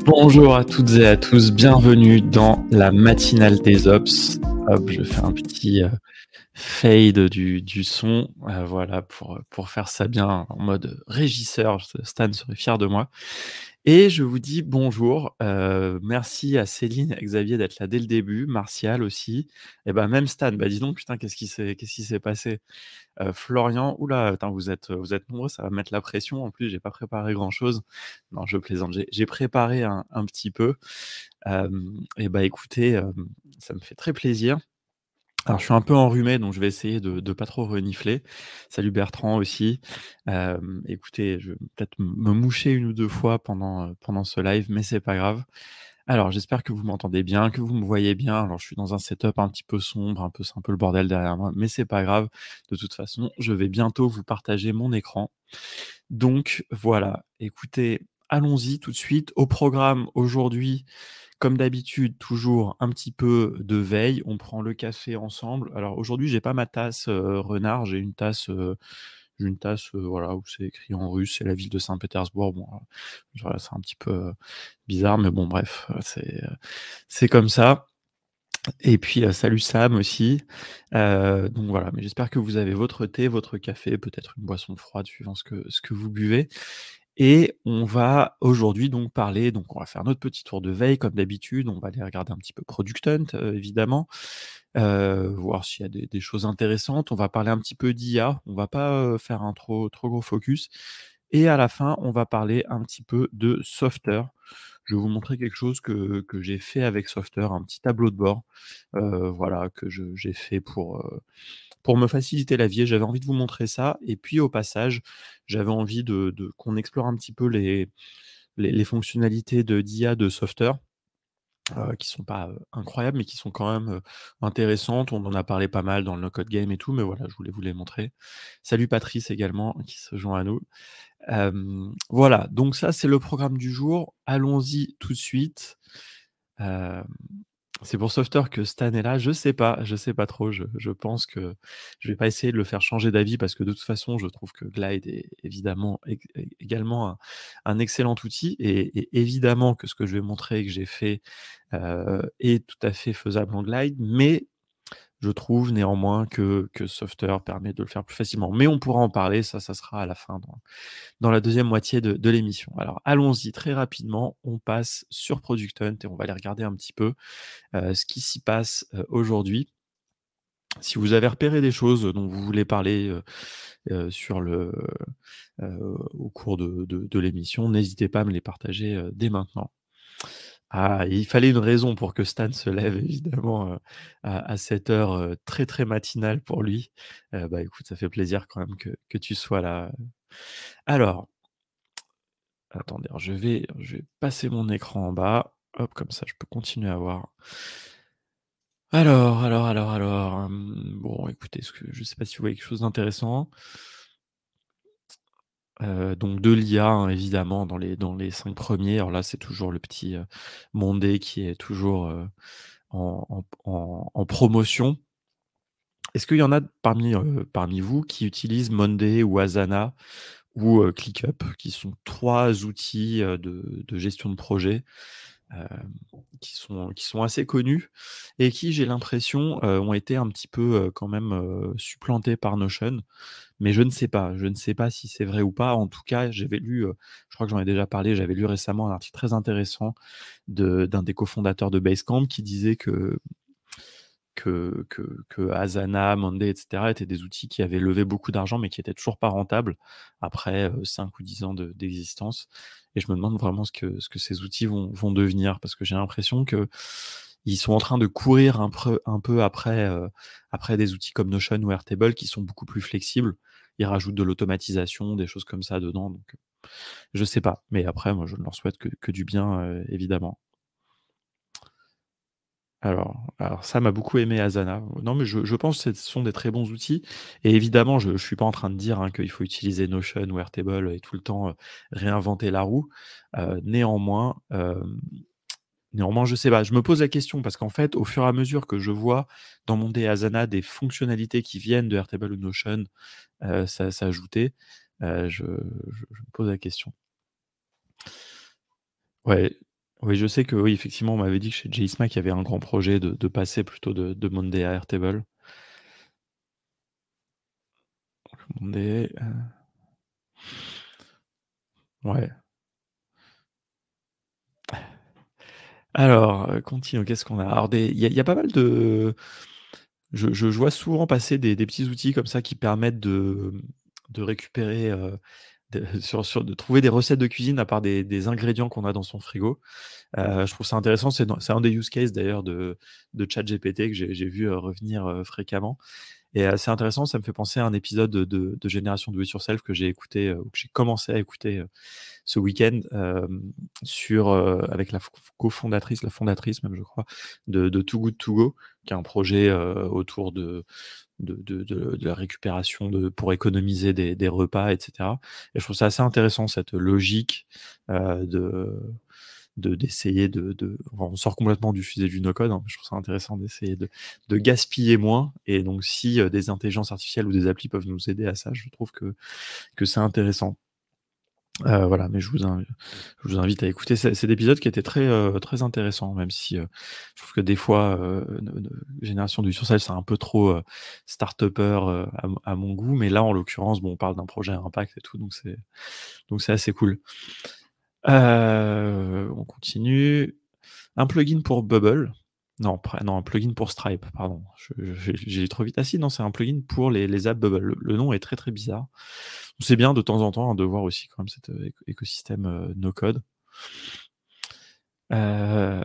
Bonjour à toutes et à tous, bienvenue dans la matinale des Ops. Hop, je fais un petit fade du son, voilà, pour faire ça bien en mode régisseur. Stan serait fier de moi. Et je vous dis bonjour, merci à Céline et à Xavier d'être là dès le début, Martial aussi, et ben même Stan. Bah dis donc, putain, qu'est-ce qui s'est passé? Florian, ouh là, attends, vous êtes nombreux, ça va mettre la pression. En plus, j'ai pas préparé grand-chose. Non, je plaisante, j'ai préparé un petit peu. Et bah, écoutez, ça me fait très plaisir. Alors, je suis un peu enrhumé, donc je vais essayer de pas trop renifler. Salut Bertrand aussi. Écoutez, je vais peut-être me moucher 1 ou 2 fois pendant ce live, mais c'est pas grave. Alors, j'espère que vous m'entendez bien, que vous me voyez bien. Alors, je suis dans un setup un petit peu sombre, c'est un peu le bordel derrière moi, mais c'est pas grave. De toute façon, je vais bientôt vous partager mon écran. Donc voilà, écoutez, allons-y tout de suite. Au programme aujourd'hui, comme d'habitude, toujours un petit peu de veille. On prend le café ensemble. Alors aujourd'hui, j'ai pas ma tasse renard, j'ai une tasse, voilà, où c'est écrit en russe, c'est la ville de Saint-Pétersbourg. Bon, voilà, c'est un petit peu bizarre, mais bon, bref, c'est comme ça. Et puis, salut Sam aussi. Donc voilà, mais j'espère que vous avez votre thé, votre café, peut-être une boisson froide suivant ce que vous buvez. Et on va aujourd'hui donc parler, donc on va faire notre petit tour de veille comme d'habitude. On va aller regarder un petit peu Product Hunt, évidemment, voir s'il y a des choses intéressantes. On va parler un petit peu d'IA, on va pas, faire un trop gros focus. Et à la fin, on va parler un petit peu de Softer. Je vais vous montrer quelque chose que j'ai fait avec Softer, un petit tableau de bord, voilà, que j'ai fait pour me faciliter la vie, et j'avais envie de vous montrer ça. Et puis au passage, j'avais envie de qu'on explore un petit peu les fonctionnalités d'IA de Softer, qui sont pas, incroyables, mais qui sont quand même, intéressantes. On en a parlé pas mal dans le No Code Game et tout, mais voilà, je voulais vous les montrer. Salut Patrice également, qui se joint à nous. Voilà, donc ça, c'est le programme du jour. Allons-y tout de suite. Hem C'est pour Softer que Stan est là. Je sais pas trop. Je pense que je vais pas essayer de le faire changer d'avis parce que de toute façon, je trouve que Glide est évidemment également un excellent outil, et évidemment que ce que je vais montrer et que j'ai fait, est tout à fait faisable en Glide, mais je trouve néanmoins que Softer permet de le faire plus facilement. Mais on pourra en parler, ça sera à la fin dans la deuxième moitié de l'émission. Alors allons-y très rapidement, on passe sur Product Hunt et on va aller regarder un petit peu ce qui s'y passe aujourd'hui. Si vous avez repéré des choses dont vous voulez parler au cours de l'émission, n'hésitez pas à me les partager dès maintenant. Ah, il fallait une raison pour que Stan se lève évidemment à cette heure très très matinale pour lui. Bah écoute, ça fait plaisir quand même que tu sois là. Alors, attendez, alors je vais passer mon écran en bas. Hop, comme ça je peux continuer à voir. Alors, bon écoutez, je sais pas si vous voyez quelque chose d'intéressant. Donc de l'IA, hein, évidemment dans les 5 premiers. Alors là, c'est toujours le petit, Mondé qui est toujours, en promotion. Est-ce qu'il y en a parmi vous qui utilisent Monday ou Asana ou ClickUp, qui sont 3 outils, de gestion de projet, hem, qui sont assez connus et qui, j'ai l'impression, ont été un petit peu, quand même, supplantés par Notion. Mais je ne sais pas si c'est vrai ou pas. En tout cas, j'avais lu, je crois que j'en ai déjà parlé, j'avais lu récemment un article très intéressant d'un des cofondateurs de Basecamp qui disait que Asana, Monday, et cetera, étaient des outils qui avaient levé beaucoup d'argent, mais qui étaient toujours pas rentables après, 5 ou 10 ans d'existence. Et je me demande vraiment ce que ces outils vont devenir, parce que j'ai l'impression qu'ils sont en train de courir un peu après des outils comme Notion ou Airtable qui sont beaucoup plus flexibles. Ils rajoutent de l'automatisation, des choses comme ça dedans, donc je sais pas. Mais après, moi, je ne leur souhaite que du bien, évidemment. Alors ça m'a beaucoup aimé Asana. Non, mais je pense que ce sont des très bons outils, et évidemment, je suis pas en train de dire, hein, qu'il faut utiliser Notion ou Airtable et tout le temps, réinventer la roue. Néanmoins, je sais pas, je me pose la question parce qu'en fait, au fur et à mesure que je vois dans mon dé Asana des fonctionnalités qui viennent de Airtable ou Notion, s'ajouter, je me pose la question. Ouais. Oui, je sais que oui, effectivement, on m'avait dit que chez J. Smack, il y avait un grand projet de passer plutôt de Monday à Airtable. Monday, ouais. Alors, continuons, qu'est-ce qu'on a? Alors il y a pas mal de je vois souvent passer des petits outils comme ça qui permettent de récupérer, de trouver des recettes de cuisine à part des ingrédients qu'on a dans son frigo. Je trouve ça intéressant, c'est un des use cases d'ailleurs de ChatGPT que j'ai vu, revenir, fréquemment. Et c'est intéressant, ça me fait penser à un épisode de Génération Do It Yourself que j'ai écouté, ou que j'ai commencé à écouter, ce week-end, avec la fondatrice même je crois, de Too Good To Go, qui est un projet, autour de la récupération pour économiser des repas et cetera. Et je trouve ça assez intéressant cette logique, de d'essayer enfin, on sort complètement du sujet du no-code, hein, mais je trouve ça intéressant d'essayer de gaspiller moins. Et donc si, des intelligences artificielles ou des applis peuvent nous aider à ça, je trouve que c'est intéressant. Voilà, mais je vous invite à écouter cet épisode qui était très intéressant, même si, je trouve que des fois, Génération du Surself, c'est un peu trop, start-upper, à mon goût. Mais là, en l'occurrence, bon, on parle d'un projet à impact et tout, donc c'est assez cool. On continue. Un plugin pour Bubble. Non, un plugin pour Stripe, pardon. J'ai été trop vite. Ah si, non, c'est un plugin pour les apps Bubble. Le nom est très bizarre. C'est bien de temps en temps, hein, de voir aussi quand même cet, écosystème, no code. Heu,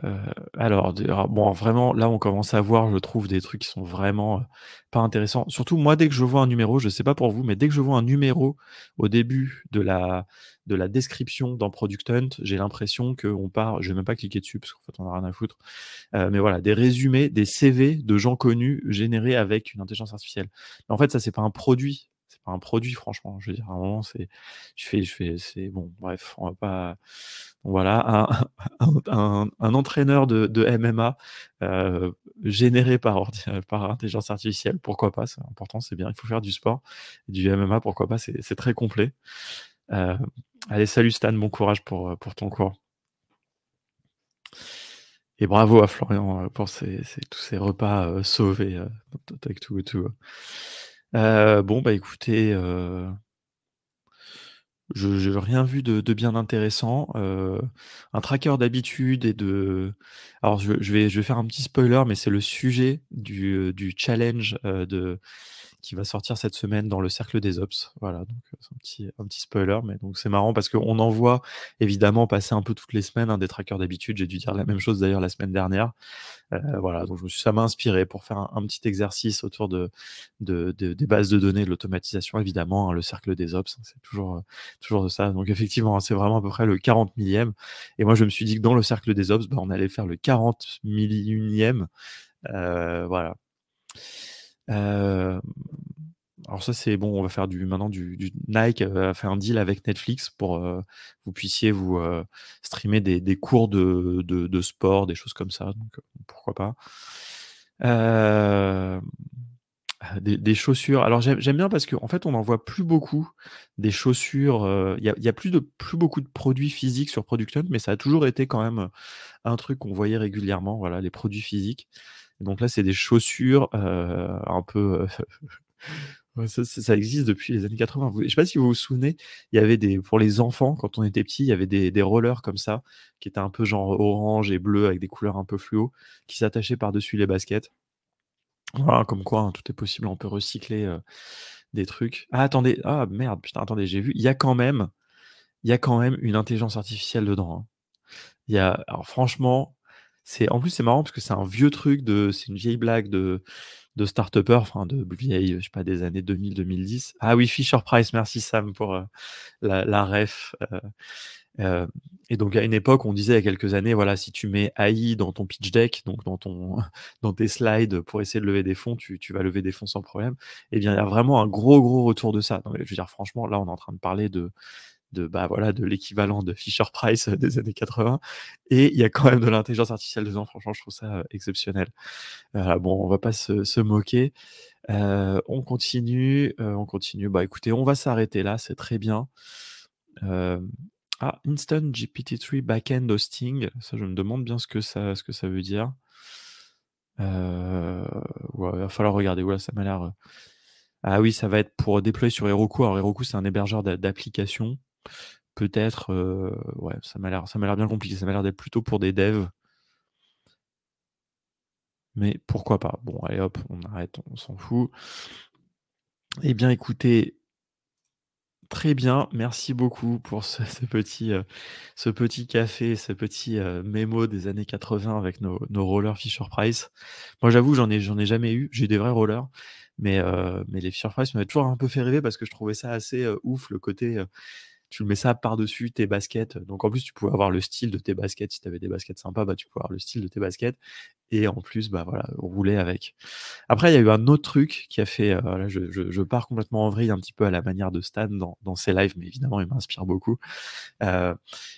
alors bon, vraiment, là, on commence à voir, je trouve, des trucs qui sont vraiment, pas intéressants. Surtout moi, dès que je vois un numéro, je sais pas pour vous, mais dès que je vois un numéro au début de la description dans Product Hunt, j'ai l'impression qu'on part, je vais même pas cliquer dessus parce qu'en fait, on a rien à foutre. Mais voilà, des résumés, des CV de gens connus générés avec une intelligence artificielle. Mais en fait, ça, c'est pas un produit. C'est pas un produit, franchement. Je veux dire, à un moment, c'est bon, bref, on va pas. Voilà, un entraîneur de MMA, généré par intelligence artificielle, pourquoi pas? C'est important, c'est bien, il faut faire du sport. Du MMA, pourquoi pas? C'est très complet. Heu, Allez, salut Stan, bon courage pour ton cours. Et bravo à Florian, pour tous ces repas, sauvés, avec Too Good To Go. Bon, bah, écoutez, je j'ai rien vu de bien intéressant. Un tracker d'habitude alors je vais faire un petit spoiler, mais c'est le sujet du challenge, qui va sortir cette semaine dans le cercle des ops. Voilà, donc c'est un petit spoiler, mais donc c'est marrant parce qu'on en voit évidemment passer un peu toutes les semaines, hein, des trackers d'habitude. J'ai dû dire la même chose d'ailleurs la semaine dernière. Voilà, donc ça m'a inspiré pour faire un petit exercice autour des bases de données, de l'automatisation évidemment, hein, le cercle des ops, hein, c'est toujours de ça. Donc effectivement, hein, c'est vraiment à peu près le 40 millième. Et moi je me suis dit que dans le cercle des ops, bah, on allait faire le 40 millionième. Voilà. Hem, alors ça c'est bon, on va faire maintenant du Nike, a fait un deal avec Netflix pour, vous puissiez streamer des cours de sport, des choses comme ça, donc pourquoi pas. Hem, des chaussures. Alors j'aime bien parce qu'en fait, on n'en voit plus beaucoup des chaussures, il y a plus beaucoup de produits physiques sur Product Hunt, mais ça a toujours été quand même, un truc qu'on voyait régulièrement, voilà, les produits physiques. Donc là, c'est des chaussures, un peu, ouais, ça existe depuis les années 80. Je sais pas si vous vous souvenez, il y avait pour les enfants, quand on était petit, il y avait des rollers comme ça, qui étaient un peu genre orange et bleu avec des couleurs un peu fluo, qui s'attachaient par-dessus les baskets. Voilà, comme quoi, hein, tout est possible, on peut recycler, des trucs. Ah attendez, ah merde, putain, attendez, j'ai vu, il y a quand même une intelligence artificielle dedans, hein. Alors franchement, en plus, c'est marrant parce que c'est une vieille blague de start-upper, enfin de vieille, je sais pas, des années 2000-2010. Ah oui, Fisher-Price, merci Sam pour, la ref. Heu et donc à une époque, on disait il y a quelques années, voilà, si tu mets AI dans ton pitch deck, donc dans tes slides pour essayer de lever des fonds, tu vas lever des fonds sans problème. Eh bien, il y a vraiment un gros retour de ça. Non mais je veux dire, franchement, là, on est en train de parler bah, voilà, de l'équivalent de Fisher-Price, des années 80, et il y a quand même de l'intelligence artificielle dedans. Franchement, je trouve ça, exceptionnel. Bon, on va pas se moquer. On continue. Bah, écoutez, on va s'arrêter là, c'est très bien. Hem Ah, Instant GPT-3 Backend Hosting, ça je me demande bien ce que ça veut dire. Heu, ouais, va falloir regarder. Ouais, ça m'a l'air, ah oui, ça va être pour déployer sur Heroku. Alors Heroku, c'est un hébergeur d'applications. Peut-être, ouais, ça m'a l'air bien compliqué. Ça m'a l'air d'être plutôt pour des devs, mais pourquoi pas? Bon, allez hop, on arrête, on s'en fout. Eh bien écoutez, très bien, merci beaucoup pour ce petit café, ce petit, mémo des années 80 avec nos rollers Fisher-Price. Moi, j'avoue, j'en ai jamais eu. J'ai eu des vrais rollers, mais les Fisher-Price m'avaient toujours un peu fait rêver parce que je trouvais ça assez, ouf, le côté, tu le mets ça par-dessus tes baskets, donc en plus, tu pouvais avoir le style de tes baskets. Si tu avais des baskets sympas, bah, tu pouvais avoir le style de tes baskets et en plus, bah, voilà, rouler avec. Après, il y a eu un autre truc qui a fait, là, je pars complètement en vrille un petit peu à la manière de Stan dans ses lives, mais évidemment, il m'inspire beaucoup. Heu,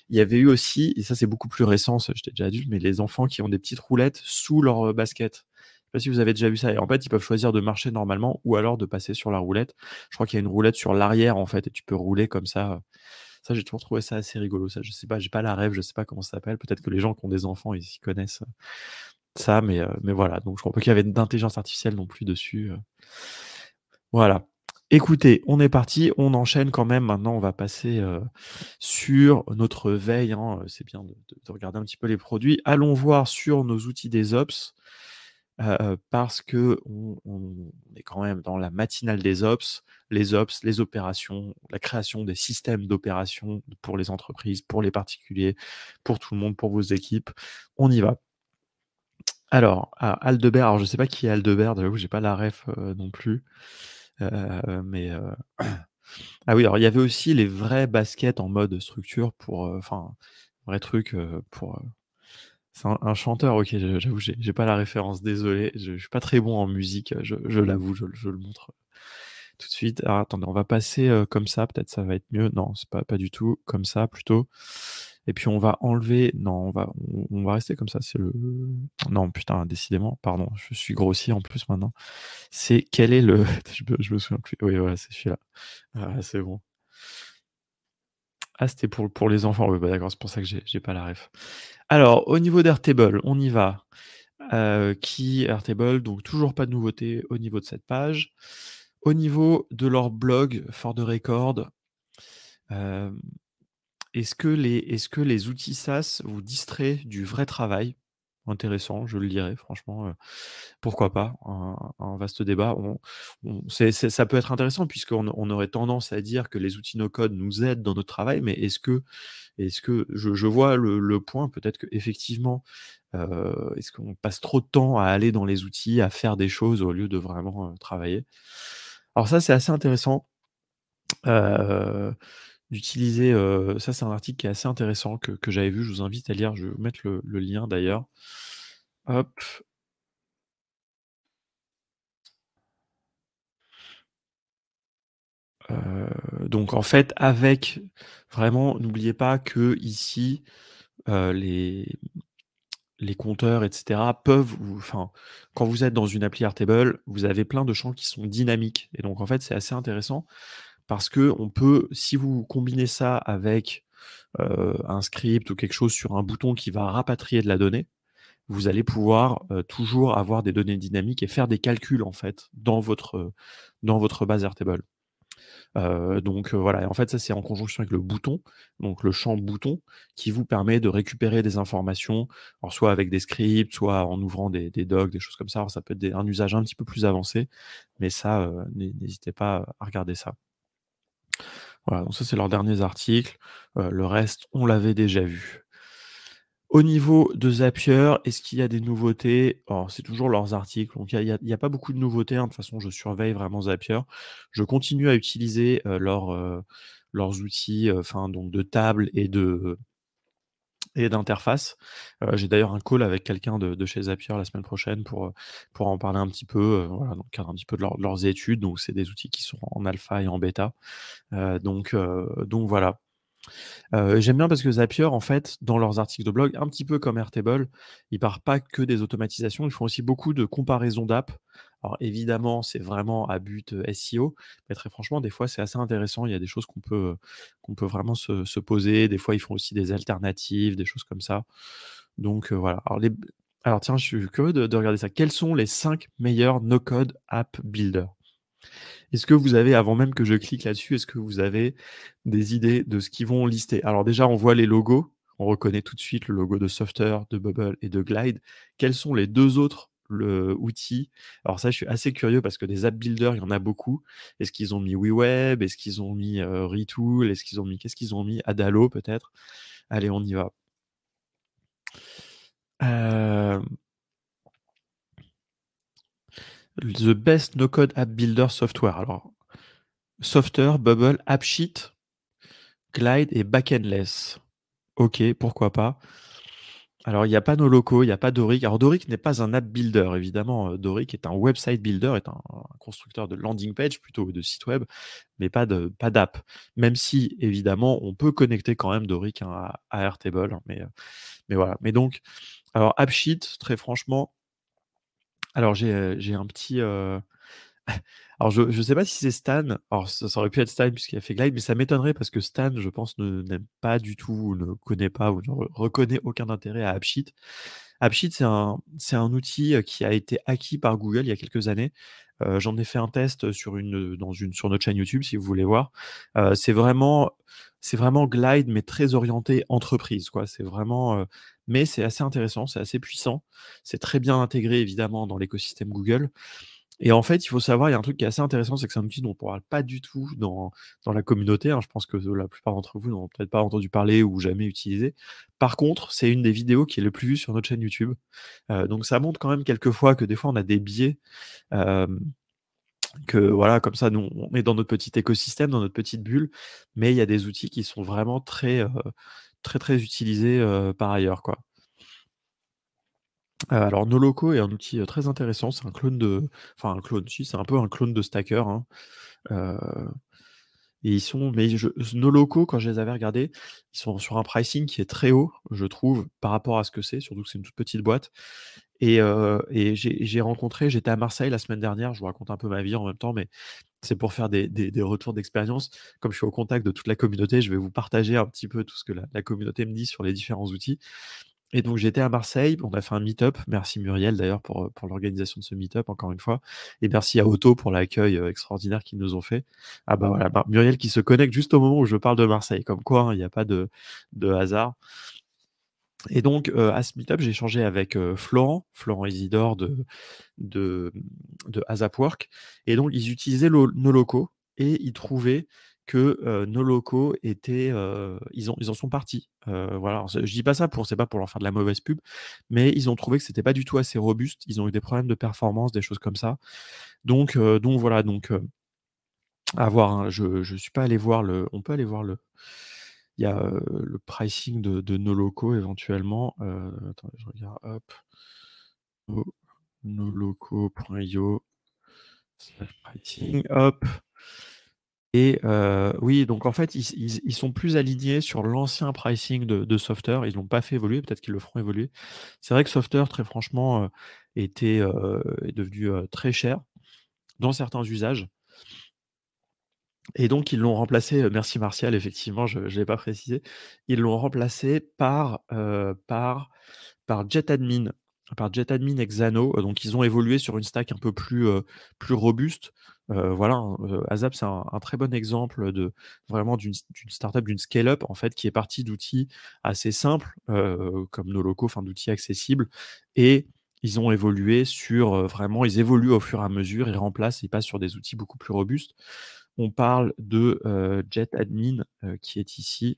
il y avait eu aussi, et ça, c'est beaucoup plus récent, ça, j'étais déjà adulte, mais les enfants qui ont des petites roulettes sous leurs, baskets. Je sais pas si vous avez déjà vu ça? Et en fait, ils peuvent choisir de marcher normalement ou alors de passer sur la roulette. Je crois qu'il y a une roulette sur l'arrière, en fait, et tu peux rouler comme ça. Ça, j'ai toujours trouvé ça assez rigolo. Ça, je sais pas, j'ai pas la ref, je sais pas comment ça s'appelle. Peut-être que les gens qui ont des enfants, ils s'y connaissent, ça, mais voilà. Donc je crois pas qu'il y avait d'intelligence artificielle non plus dessus, voilà. Écoutez, on est parti, on enchaîne quand même. Maintenant, on va passer, sur notre veille, hein, c'est bien de regarder un petit peu les produits. Allons voir sur nos outils des ops, parce qu'on est quand même dans la matinale des ops, les opérations, la création des systèmes d'opération pour les entreprises, pour les particuliers, pour tout le monde, pour vos équipes. On y va. Alors, Aldebert, alors je sais pas qui est Aldebert, j'avoue, j'ai pas la ref, non plus, mais ah oui, alors il y avait aussi les vrais baskets en mode structure pour, enfin, vrai truc, pour, c'est un chanteur, OK, j'avoue, j'ai pas la référence, désolé, je suis pas très bon en musique, je l'avoue, je le montre tout de suite. Alors attendez, on va passer, comme ça, peut-être ça va être mieux. Non, c'est pas du tout, comme ça plutôt, et puis on va enlever, non, on va rester comme ça, c'est le, non, putain, décidément, pardon, je suis grossier en plus maintenant. C'est quel est le je me souviens plus. Oui, voilà, c'est celui-là. Ah, c'est bon. Ah, c'était pour les enfants. Oui, bah, d'accord, c'est pour ça que j'ai pas la ref. Alors, au niveau d'Airtable, on y va. Qui Airtable, donc toujours pas de nouveauté au niveau de cette page. Au niveau de leur blog For the Record, hem, est-ce que les outils SaaS vous distraient du vrai travail? Intéressant, je le lirai franchement, pourquoi pas? Un vaste débat. Ça peut être intéressant puisqu'on aurait tendance à dire que les outils no code nous aident dans notre travail, mais est-ce que je vois le point, peut-être qu'effectivement, est-ce qu'on passe trop de temps à aller dans les outils, à faire des choses au lieu de vraiment, travailler? Alors ça, c'est assez intéressant, heu, d'utiliser, ça, c'est un article qui est assez intéressant que j'avais vu, je vous invite à lire, je vais vous mettre le lien d'ailleurs. Hop, donc en fait, avec vraiment, n'oubliez pas qu'ici, les compteurs et cetera peuvent vous, enfin, quand vous êtes dans une appli Airtable, vous avez plein de champs qui sont dynamiques, et donc en fait, c'est assez intéressant parce qu'on peut, si vous combinez ça avec, un script ou quelque chose sur un bouton qui va rapatrier de la donnée, vous allez pouvoir, toujours avoir des données dynamiques et faire des calculs, en fait, dans votre base Airtable. Donc voilà, et en fait, ça, c'est en conjonction avec le bouton, donc le champ bouton qui vous permet de récupérer des informations, alors soit avec des scripts, soit en ouvrant des docs, des choses comme ça. Alors ça peut être un usage un petit peu plus avancé, mais ça, n'hésitez pas à regarder ça. Voilà, donc ça, c'est leurs derniers articles. Le reste, on l'avait déjà vu. Au niveau de Zapier, est-ce qu'il y a des nouveautés? Alors, c'est toujours leurs articles, donc il y a pas beaucoup de nouveautés, hein. De toute façon, je surveille vraiment Zapier. Je continue à utiliser, leurs outils, enfin donc de table et d'interface. J'ai d'ailleurs un call avec quelqu'un de chez Zapier la semaine prochaine pour en parler un petit peu, voilà, donc un petit peu de leurs études. Donc c'est des outils qui sont en alpha et en bêta. Donc voilà. J'aime bien parce que Zapier, en fait, dans leurs articles de blog, un petit peu comme Airtable, ils partent pas que des automatisations, ils font aussi beaucoup de comparaisons d'app. Alors évidemment, c'est vraiment à but, SEO, mais très franchement, des fois, c'est assez intéressant. Il y a des choses qu'on peut vraiment se poser. Des fois, ils font aussi des alternatives, des choses comme ça. Donc voilà. Alors tiens, je suis curieux de regarder ça. Quels sont les 5 meilleurs no-code app builder? Est-ce que vous avez, avant même que je clique là-dessus, est-ce que vous avez des idées de ce qu'ils vont lister? Alors déjà, on voit les logos. On reconnaît tout de suite le logo de Softer, de Bubble et de Glide. Quels sont les 2 autres outils? Alors ça, je suis assez curieux parce que des app builders, il y en a beaucoup. Est-ce qu'ils ont mis WeWeb? Est-ce qu'ils ont mis, Retool? Est-ce qu'ils ont mis qu'est-ce qu'ils ont mis? Adalo peut-être? Allez, on y va. Hem, the best no-code app builder software. Alors, Softer, Bubble, AppSheet, Glide et Backendless. OK, pourquoi pas. Alors, il y a pas Noloco, il y a pas Doric. Alors, Doric n'est pas un app builder, évidemment. Doric est un website builder, est un constructeur de landing page, plutôt de site web, mais pas d'app. Même si, évidemment, on peut connecter quand même Doric à Airtable, hein, mais voilà. Mais donc, alors AppSheet, très franchement, alors j'ai un petit, alors je sais pas si c'est Stan, alors ça aurait pu être Stan puisqu'il a fait Glide, mais ça m'étonnerait parce que Stan, je pense, n'aime pas du tout ou ne connaît pas ou ne reconnaît aucun intérêt à AppSheet. AppSheet, c'est un outil, qui a été acquis par Google il y a quelques années. J'en ai fait un test sur notre chaîne YouTube si vous voulez voir. C'est vraiment Glide mais très orienté entreprise, quoi. C'est vraiment, mais c'est assez intéressant, c'est assez puissant. C'est très bien intégré évidemment dans l'écosystème Google. Et en fait, il faut savoir, il y a un truc qui est assez intéressant, c'est que c'est un outil dont on parle pas du tout dans la communauté, hein. Je pense que la plupart d'entre vous n'ont peut-être pas entendu parler ou jamais utilisé. Par contre, c'est une des vidéos qui est le plus vue sur notre chaîne YouTube. Donc ça montre quand même quelquefois que des fois on a des biais, hem, que voilà, comme ça, nous, on est dans notre petit écosystème, dans notre petite bulle, mais il y a des outils qui sont vraiment très, très utilisés, par ailleurs, quoi. Alors Noloco est un outil, très intéressant. C'est un clone un clone, si, c'est un peu un clone de Stacker, hein. Heu et ils sont mais je Noloco, quand je les avais regardés, ils sont sur un pricing qui est très haut, je trouve, par rapport à ce que c'est, surtout que c'est une toute petite boîte et j'étais à Marseille la semaine dernière, je vous raconte un peu ma vie en même temps, mais c'est pour faire des retours d'expérience. Comme je suis au contact de toute la communauté, je vais vous partager un petit peu tout ce que la communauté me dit sur les différents outils. Et donc j'étais à Marseille, on a fait un meet-up. Merci Muriel d'ailleurs pour l'organisation de ce meet-up encore une fois et merci à Otto pour l'accueil, extraordinaire qu'ils nous ont fait. Ah bah voilà, Muriel qui se connecte juste au moment où je parle de Marseille, comme quoi, hein, il y a pas de hasard. Et donc, à ce meet-up, j'ai échangé avec, Florent Isidore de, de ASAPwork et donc ils utilisaient Noloco et ils trouvaient que, Noloco était, ils en sont partis. Voilà, alors je dis pas ça c'est pas pour leur faire de la mauvaise pub, mais ils ont trouvé que c'était pas du tout assez robuste. Ils ont eu des problèmes de performance, des choses comme ça. Donc voilà, à voir, hein. Je suis pas allé voir on peut aller voir il y a, le pricing de Noloco éventuellement. Attendez, je regarde, hop, no noloco.io/pricing, hop. Et oui, donc en fait, ils sont plus alignés sur l'ancien pricing de Softer. Ils l'ont pas fait évoluer, peut-être qu'ils le feront évoluer. C'est vrai que Softer, très franchement, est devenu, très cher dans certains usages et donc ils l'ont remplacé, merci Martial, effectivement, je l'ai pas précisé. Ils l'ont remplacé par JetAdmin, et Xano, donc ils ont évolué sur une stack un peu plus robuste. Voilà, hein, ASAP, c'est un très bon exemple de vraiment d'une startup, d'une scale-up, en fait, qui est partie d'outils assez simples, comme Noloco, enfin d'outils accessibles et ils ont évolué sur, vraiment ils évoluent au fur et à mesure, ils remplacent, ils passent sur des outils beaucoup plus robustes. On parle de, JetAdmin, qui est ici,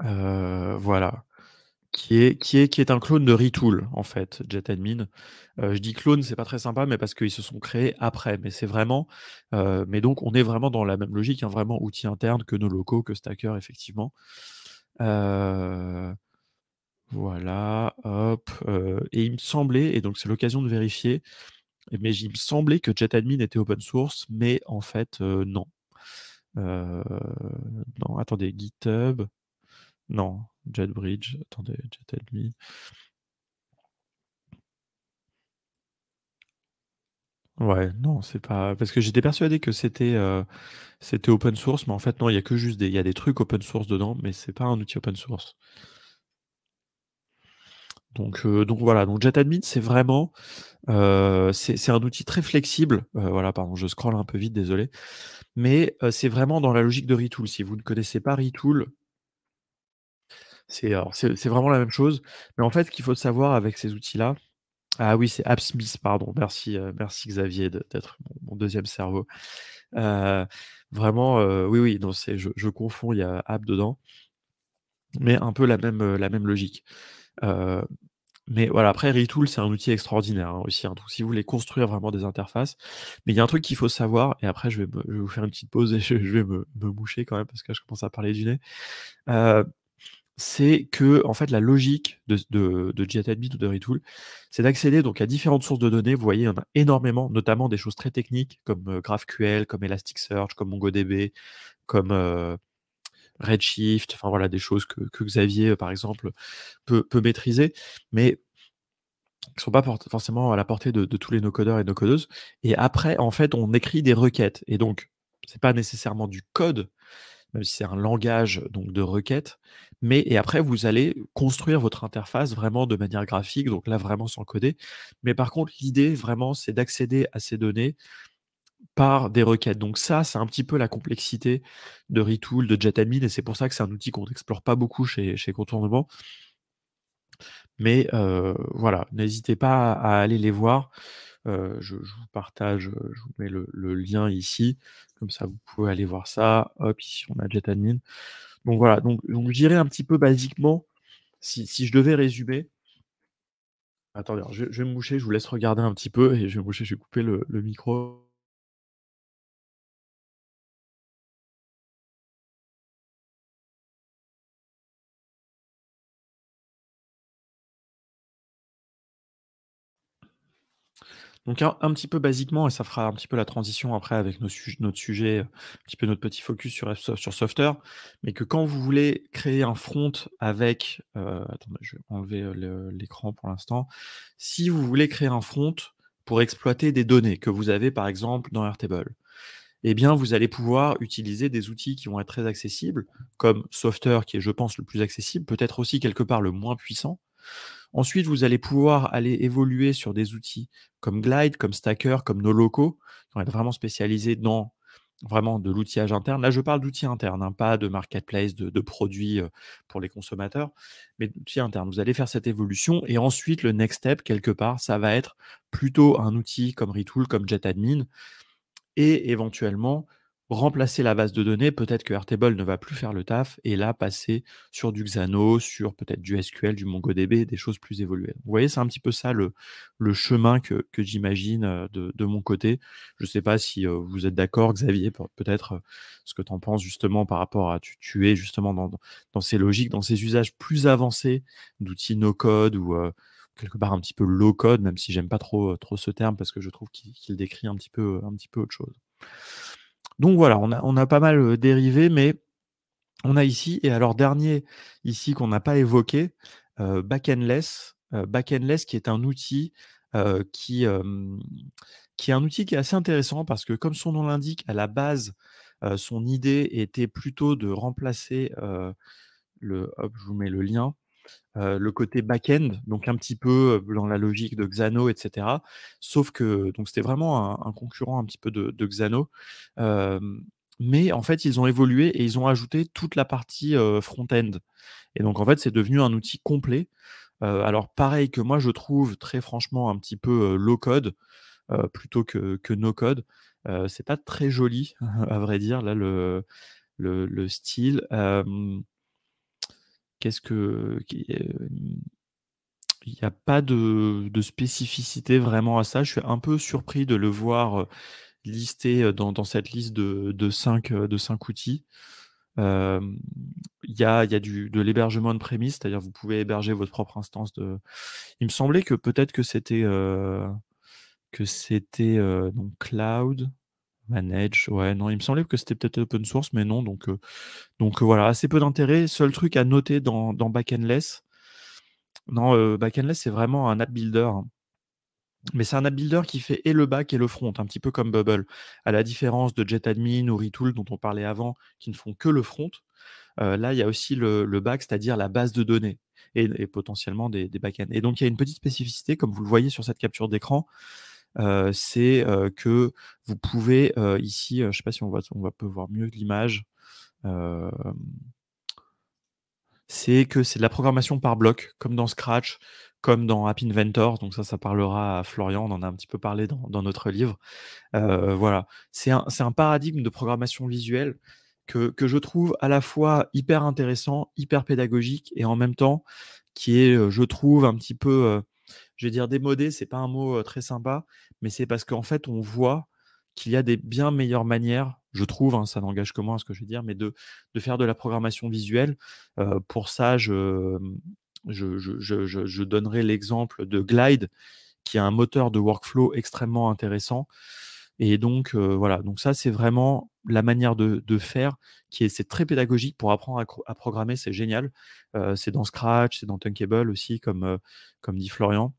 voilà. Qui est un clone de Retool, en fait, JetAdmin. Je dis clone, c'est pas très sympa, mais parce qu'ils se sont créés après. Mais c'est vraiment, mais donc on est vraiment dans la même logique, hein, vraiment outil interne que Noloco, que Stacker, effectivement. Heu, voilà, hop, et il me semblait et donc c'est l'occasion de vérifier, mais il me semblait que JetAdmin était open source, mais en fait, non. Heu, non, attendez, GitHub, non, JetBridge, attendez, JetAdmin. Ouais, non, c'est pas parce que j'étais persuadé que c'était open source, mais en fait non, il y a des trucs open source dedans, mais c'est pas un outil open source. Donc voilà, donc JetAdmin, c'est vraiment, c'est un outil très flexible, voilà, pardon, je scrolle un peu vite, désolé, mais c'est vraiment dans la logique de Retool. Si vous ne connaissez pas Retool, c'est vraiment la même chose, mais en fait, ce qu'il faut savoir avec ces outils-là, ah oui, c'est AppSmith, pardon, merci Xavier d'être mon 2e cerveau. Heu, Vraiment, oui, oui, non, je confonds, il y a app dedans, mais un peu la même logique. Heu, mais voilà, après Retool, c'est un outil extraordinaire, hein, aussi, hein, donc si vous voulez construire vraiment des interfaces, mais il y a un truc qu'il faut savoir et après je vais vous faire une petite pause et je vais me moucher quand même parce que là je commence à parler du nez. Heu, c'est que en fait, la logique de JetAdmin ou de Retool, c'est d'accéder donc à différentes sources de données. Vous voyez, il y en a énormément, notamment des choses très techniques comme, GraphQL, comme Elasticsearch, comme MongoDB, comme, Redshift, enfin voilà, des choses que Xavier, par exemple, peut maîtriser, mais qui sont pas forcément à la portée de tous les no-codeurs et no-codeuses. Et après, en fait, on écrit des requêtes et donc c'est pas nécessairement du code, même si c'est un langage donc de requêtes, mais et après vous allez construire votre interface vraiment de manière graphique, donc là vraiment sans coder. Mais par contre, l'idée vraiment, c'est d'accéder à ces données par des requêtes. Donc ça, c'est un petit peu la complexité de Retool, de JetAdmin et c'est pour ça que c'est un outil qu'on n'explore pas beaucoup chez Contournement. Mais voilà, n'hésitez pas à aller les voir. Je vous partage, je vous mets le lien ici, comme ça vous pouvez aller voir ça. Hop, ici on a JetAdmin. Donc voilà, donc je dirais un petit peu basiquement, si je devais résumer, attendez, alors je vais me moucher, je vous laisse regarder un petit peu et je vais me moucher, je vais couper le micro. Donc un petit peu basiquement et ça fera un petit peu la transition après avec notre sujet, un petit peu notre petit focus sur Software, mais que quand vous voulez créer un front avec, attendez, je vais enlever, l'écran pour l'instant. Si vous voulez créer un front pour exploiter des données que vous avez par exemple dans Airtable, eh bien vous allez pouvoir utiliser des outils qui vont être très accessibles, comme Software qui est je pense le plus accessible, peut-être aussi quelque part le moins puissant. Ensuite, vous allez pouvoir aller évoluer sur des outils comme Glide, comme Stacker, comme Noloco, qui vont être vraiment spécialisés dans vraiment de l'outillage interne. Là, je parle d'outils internes, hein, pas de marketplace, de produits pour les consommateurs, mais d'outils internes. Vous allez faire cette évolution et ensuite, le next step, quelque part, ça va être plutôt un outil comme Retool, comme JetAdmin, et éventuellement remplacer la base de données. Peut-être que Airtable ne va plus faire le taf et là passer sur du Xano, sur peut-être du SQL, du MongoDB, des choses plus évoluées. Vous voyez, c'est un petit peu ça le chemin que j'imagine de mon côté. Je ne sais pas si vous êtes d'accord, Xavier, peut-être ce que tu en penses justement par rapport à tu es justement dans ces logiques, dans ces usages plus avancés d'outils no-code ou quelque part un petit peu low code, même si j'aime pas trop ce terme parce que je trouve qu'il décrit un petit peu autre chose. Donc voilà, on a pas mal, dérivé, mais on a ici et alors dernier ici qu'on n'a pas évoqué, Backendless qui est un outil, qui, qui est un outil qui est assez intéressant parce que comme son nom l'indique, à la base, son idée était plutôt de remplacer, hop, je vous mets le lien, le côté back-end, donc un petit peu, dans la logique de Xano et cetera. Sauf que donc c'était vraiment un concurrent un petit peu de Xano, mais en fait, ils ont évolué et ils ont ajouté toute la partie, front-end et donc en fait, c'est devenu un outil complet. Alors pareil que moi je trouve très franchement un petit peu, low code, plutôt que no code. C'est pas très joli à vrai dire là le style. Qu'est-ce que qui, il n'y a pas de spécificité vraiment à ça. Je suis un peu surpris de le voir, listé, dans cette liste de 5 outils. Hem, il y a de l'hébergement on-premise, c'est-à-dire vous pouvez héberger votre propre instance de il me semblait que peut-être que c'était, donc cloud, manage, ouais, non, il me semblait que c'était peut-être open source, mais non, donc voilà, assez peu d'intérêt. Seul truc à noter dans Backendless, non, Backendless, c'est vraiment un app builder, hein. Mais c'est un app builder qui fait et le back et le front, un petit peu comme Bubble. À la différence de JetAdmin ou Retool dont on parlait avant, qui ne font que le front, là, il y a aussi le back, c'est-à-dire la base de données et potentiellement des backends. Et donc, il y a une petite spécificité, comme vous le voyez sur cette capture d'écran, c'est que vous pouvez ici, je ne sais pas si on peut voir mieux l'image, euh, c'est que c'est de la programmation par bloc, comme dans Scratch, comme dans App Inventor. Donc ça parlera à Florian, on en a un petit peu parlé dans notre livre. Voilà, c'est un paradigme de programmation visuelle que je trouve à la fois hyper intéressant, hyper pédagogique et en même temps qui est, je trouve, un petit peu, je vais dire démodé, c'est pas un mot très sympa, mais c'est parce qu'en fait, on voit qu'il y a des bien meilleures manières, je trouve, hein, ça n'engage que moi ce que je vais dire, mais de faire de la programmation visuelle. Pour ça, je donnerai l'exemple de Glide, qui est un moteur de workflow extrêmement intéressant. Et donc, voilà, donc ça, c'est vraiment la manière de faire c'est très pédagogique pour apprendre à programmer, c'est génial. C'est dans Scratch, c'est dans Thunkable aussi, comme dit Florian.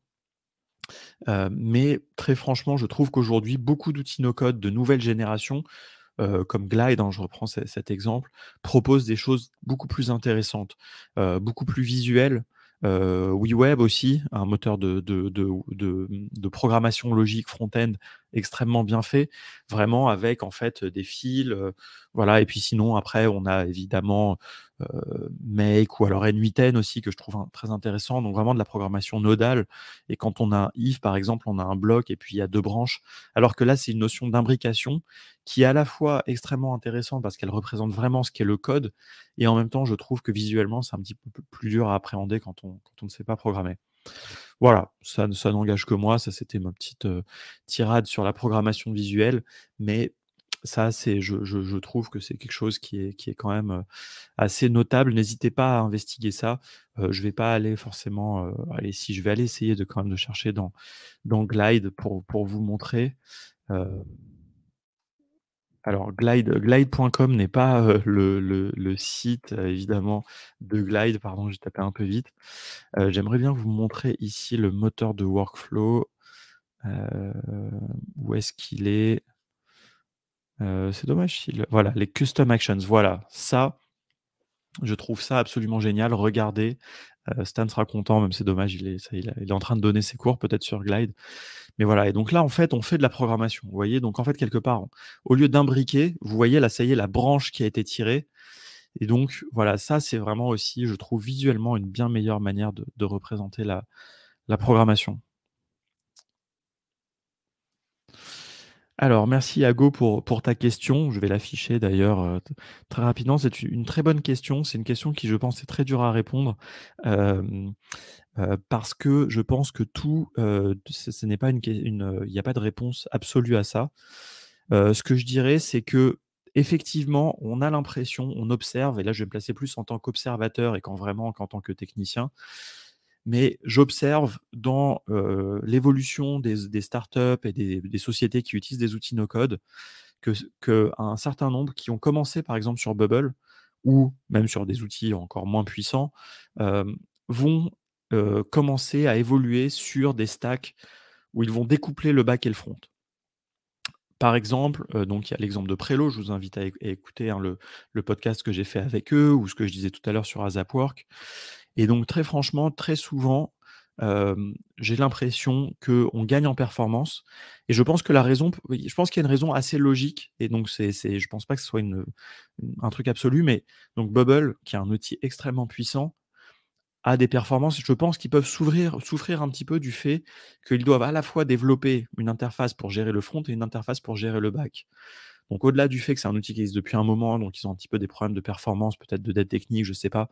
Mais très franchement, je trouve qu'aujourd'hui, beaucoup d'outils no-code de nouvelle génération, comme Glide, hein, je reprends cet exemple, proposent des choses beaucoup plus intéressantes, beaucoup plus visuelles. WeWeb aussi, un moteur de programmation logique front-end extrêmement bien fait, vraiment avec en fait des fils, voilà. Et puis sinon après on a évidemment Make ou alors N8N aussi que je trouve très intéressant, donc vraiment de la programmation nodale. Et quand on a un if par exemple, on a un bloc et puis il y a deux branches, alors que là c'est une notion d'imbrication qui est à la fois extrêmement intéressante parce qu'elle représente vraiment ce qu'est le code, et en même temps, je trouve que visuellement, c'est un petit peu plus dur à appréhender quand on ne sait pas programmer. Voilà, ça n'engage que moi, ça c'était ma petite tirade sur la programmation visuelle, mais ça, je trouve que c'est quelque chose qui est quand même assez notable. N'hésitez pas à investiguer ça. Je vais pas aller forcément, allez, si je vais aller essayer de quand même de chercher dans Glide pour vous montrer. Euh, alors glide.com n'est pas, le site, évidemment de Glide, pardon, j'ai tapé un peu vite. J'aimerais bien vous montrer ici le moteur de workflow. Heu, Où est-ce qu'il est? C'est dommage voilà, les custom actions, voilà. Ça, je trouve ça absolument génial. Regardez, Stan sera content, même c'est dommage, il est en train de donner ses cours peut-être sur Glide. Mais voilà, et donc là, en fait, on fait de la programmation, vous voyez? Donc en fait, quelque part, au lieu d'imbriquer, vous voyez là, ça y est, la branche qui a été tirée, et donc voilà, ça, c'est vraiment aussi, je trouve, visuellement une bien meilleure manière de représenter la programmation. Alors merci Ago pour ta question. Je vais l'afficher d'ailleurs, très rapidement. C'est une très bonne question. C'est une question qui, je pense, est très dure à répondre, hem, parce que je pense que tout, ce n'est pas il y a pas de réponse absolue à ça. Ce que je dirais, c'est qu'effectivement, on a l'impression, on observe, et là je vais me placer plus en tant qu'observateur et vraiment qu'en tant que technicien, mais j'observe dans l'évolution des startups et des sociétés qui utilisent des outils no-code qu'un certain nombre qui ont commencé par exemple sur Bubble ou même sur des outils encore moins puissants, vont commencer à évoluer sur des stacks où ils vont découpler le back et le front. Par exemple, donc il y a l'exemple de Prelo, je vous invite à écouter, hein, le podcast que j'ai fait avec eux, ou ce que je disais tout à l'heure sur ASAPwork. Et donc très franchement, très souvent, j'ai l'impression qu'on gagne en performance, et je pense que la raison oui, je pense qu'il y a une raison assez logique, et donc je pense pas que ce soit un truc absolu, mais donc Bubble, qui est un outil extrêmement puissant, a des performances, je pense, qui peuvent souffrir un petit peu du fait qu'ils doivent à la fois développer une interface pour gérer le front et une interface pour gérer le back. Donc au-delà du fait que c'est un outil qui existe depuis un moment, donc ils ont un petit peu des problèmes de performance, peut-être de dette technique, je sais pas.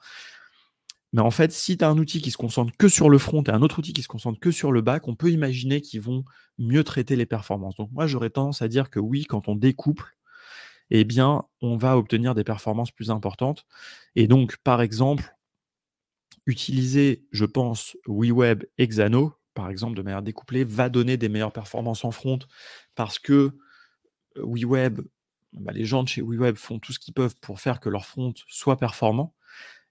Mais en fait, si tu as un outil qui se concentre que sur le front et un autre outil qui se concentre que sur le back, on peut imaginer qu'ils vont mieux traiter les performances. Donc moi, j'aurais tendance à dire que oui, quand on découple, eh bien, on va obtenir des performances plus importantes. Et donc, par exemple, utiliser, je pense, WeWeb et Xano, par exemple, de manière découplée, va donner des meilleures performances en front, parce que WeWeb, les gens de chez WeWeb font tout ce qu'ils peuvent pour faire que leur front soit performant.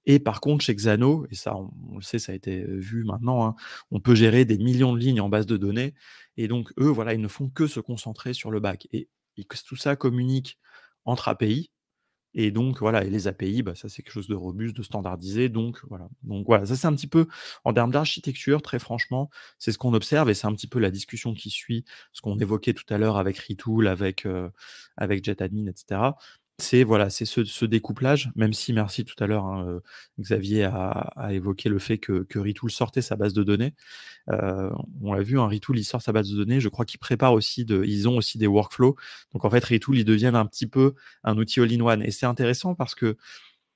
Et par contre, chez Xano, et ça, on le sait, ça a été vu maintenant, hein, on peut gérer des millions de lignes en base de données. Et donc, eux, voilà, ils ne font que se concentrer sur le back. Et que tout ça communique entre API. Et donc, voilà, et les API, bah, ça, c'est quelque chose de robuste, de standardisé. Donc voilà, ça, c'est un petit peu, en termes d'architecture, très franchement, c'est ce qu'on observe et c'est un petit peu la discussion qui suit ce qu'on évoquait tout à l'heure avec Retool, avec JetAdmin, etc. C'est voilà, c'est ce découplage, même si, merci tout à l'heure, hein, Xavier a évoqué le fait que Retool sortait sa base de données. On l'a vu, hein, Retool, il sort sa base de données. Je crois qu'ils préparent aussi ils ont aussi des workflows. Donc, en fait, Retool, ils deviennent un petit peu un outil all-in-one. Et c'est intéressant parce que,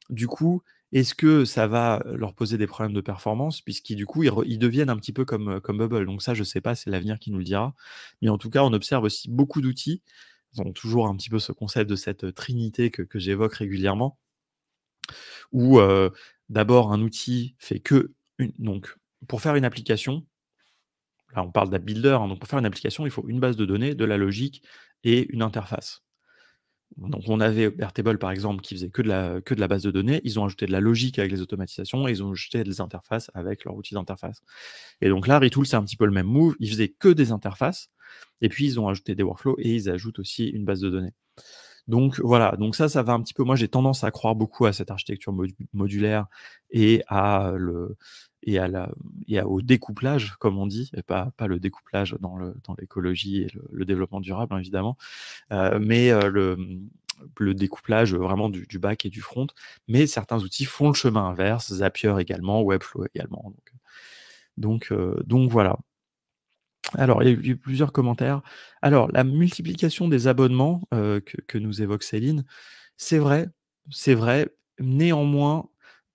du coup, est-ce que ça va leur poser des problèmes de performance puisqu'ils, du coup, ils deviennent un petit peu comme Bubble. Donc ça, je sais pas, c'est l'avenir qui nous le dira. Mais en tout cas, on observe aussi beaucoup d'outils. Ils ont toujours un petit peu ce concept de cette trinité que j'évoque régulièrement, où d'abord, un outil fait donc, pour faire une application, là, on parle d'app builder, hein, donc pour faire une application, il faut une base de données, de la logique et une interface. Donc on avait Airtable, par exemple, qui faisait que de la base de données. Ils ont ajouté de la logique avec les automatisations et ils ont ajouté des interfaces avec leur outil d'interface. Et donc là, Retool, c'est un petit peu le même move. Ils faisaient que des interfaces et puis ils ont ajouté des workflows et ils ajoutent aussi une base de données. Donc voilà, donc ça va un petit peu. Moi, j'ai tendance à croire beaucoup à cette architecture modulaire et au découplage, comme on dit, et pas le découplage dans l'écologie et le développement durable, hein, évidemment, mais le découplage vraiment du back et du front. Mais certains outils font le chemin inverse, Zapier également, Webflow également. Donc voilà. Alors, il y a eu plusieurs commentaires. Alors, la multiplication des abonnements que nous évoque Céline, c'est vrai, c'est vrai. Néanmoins,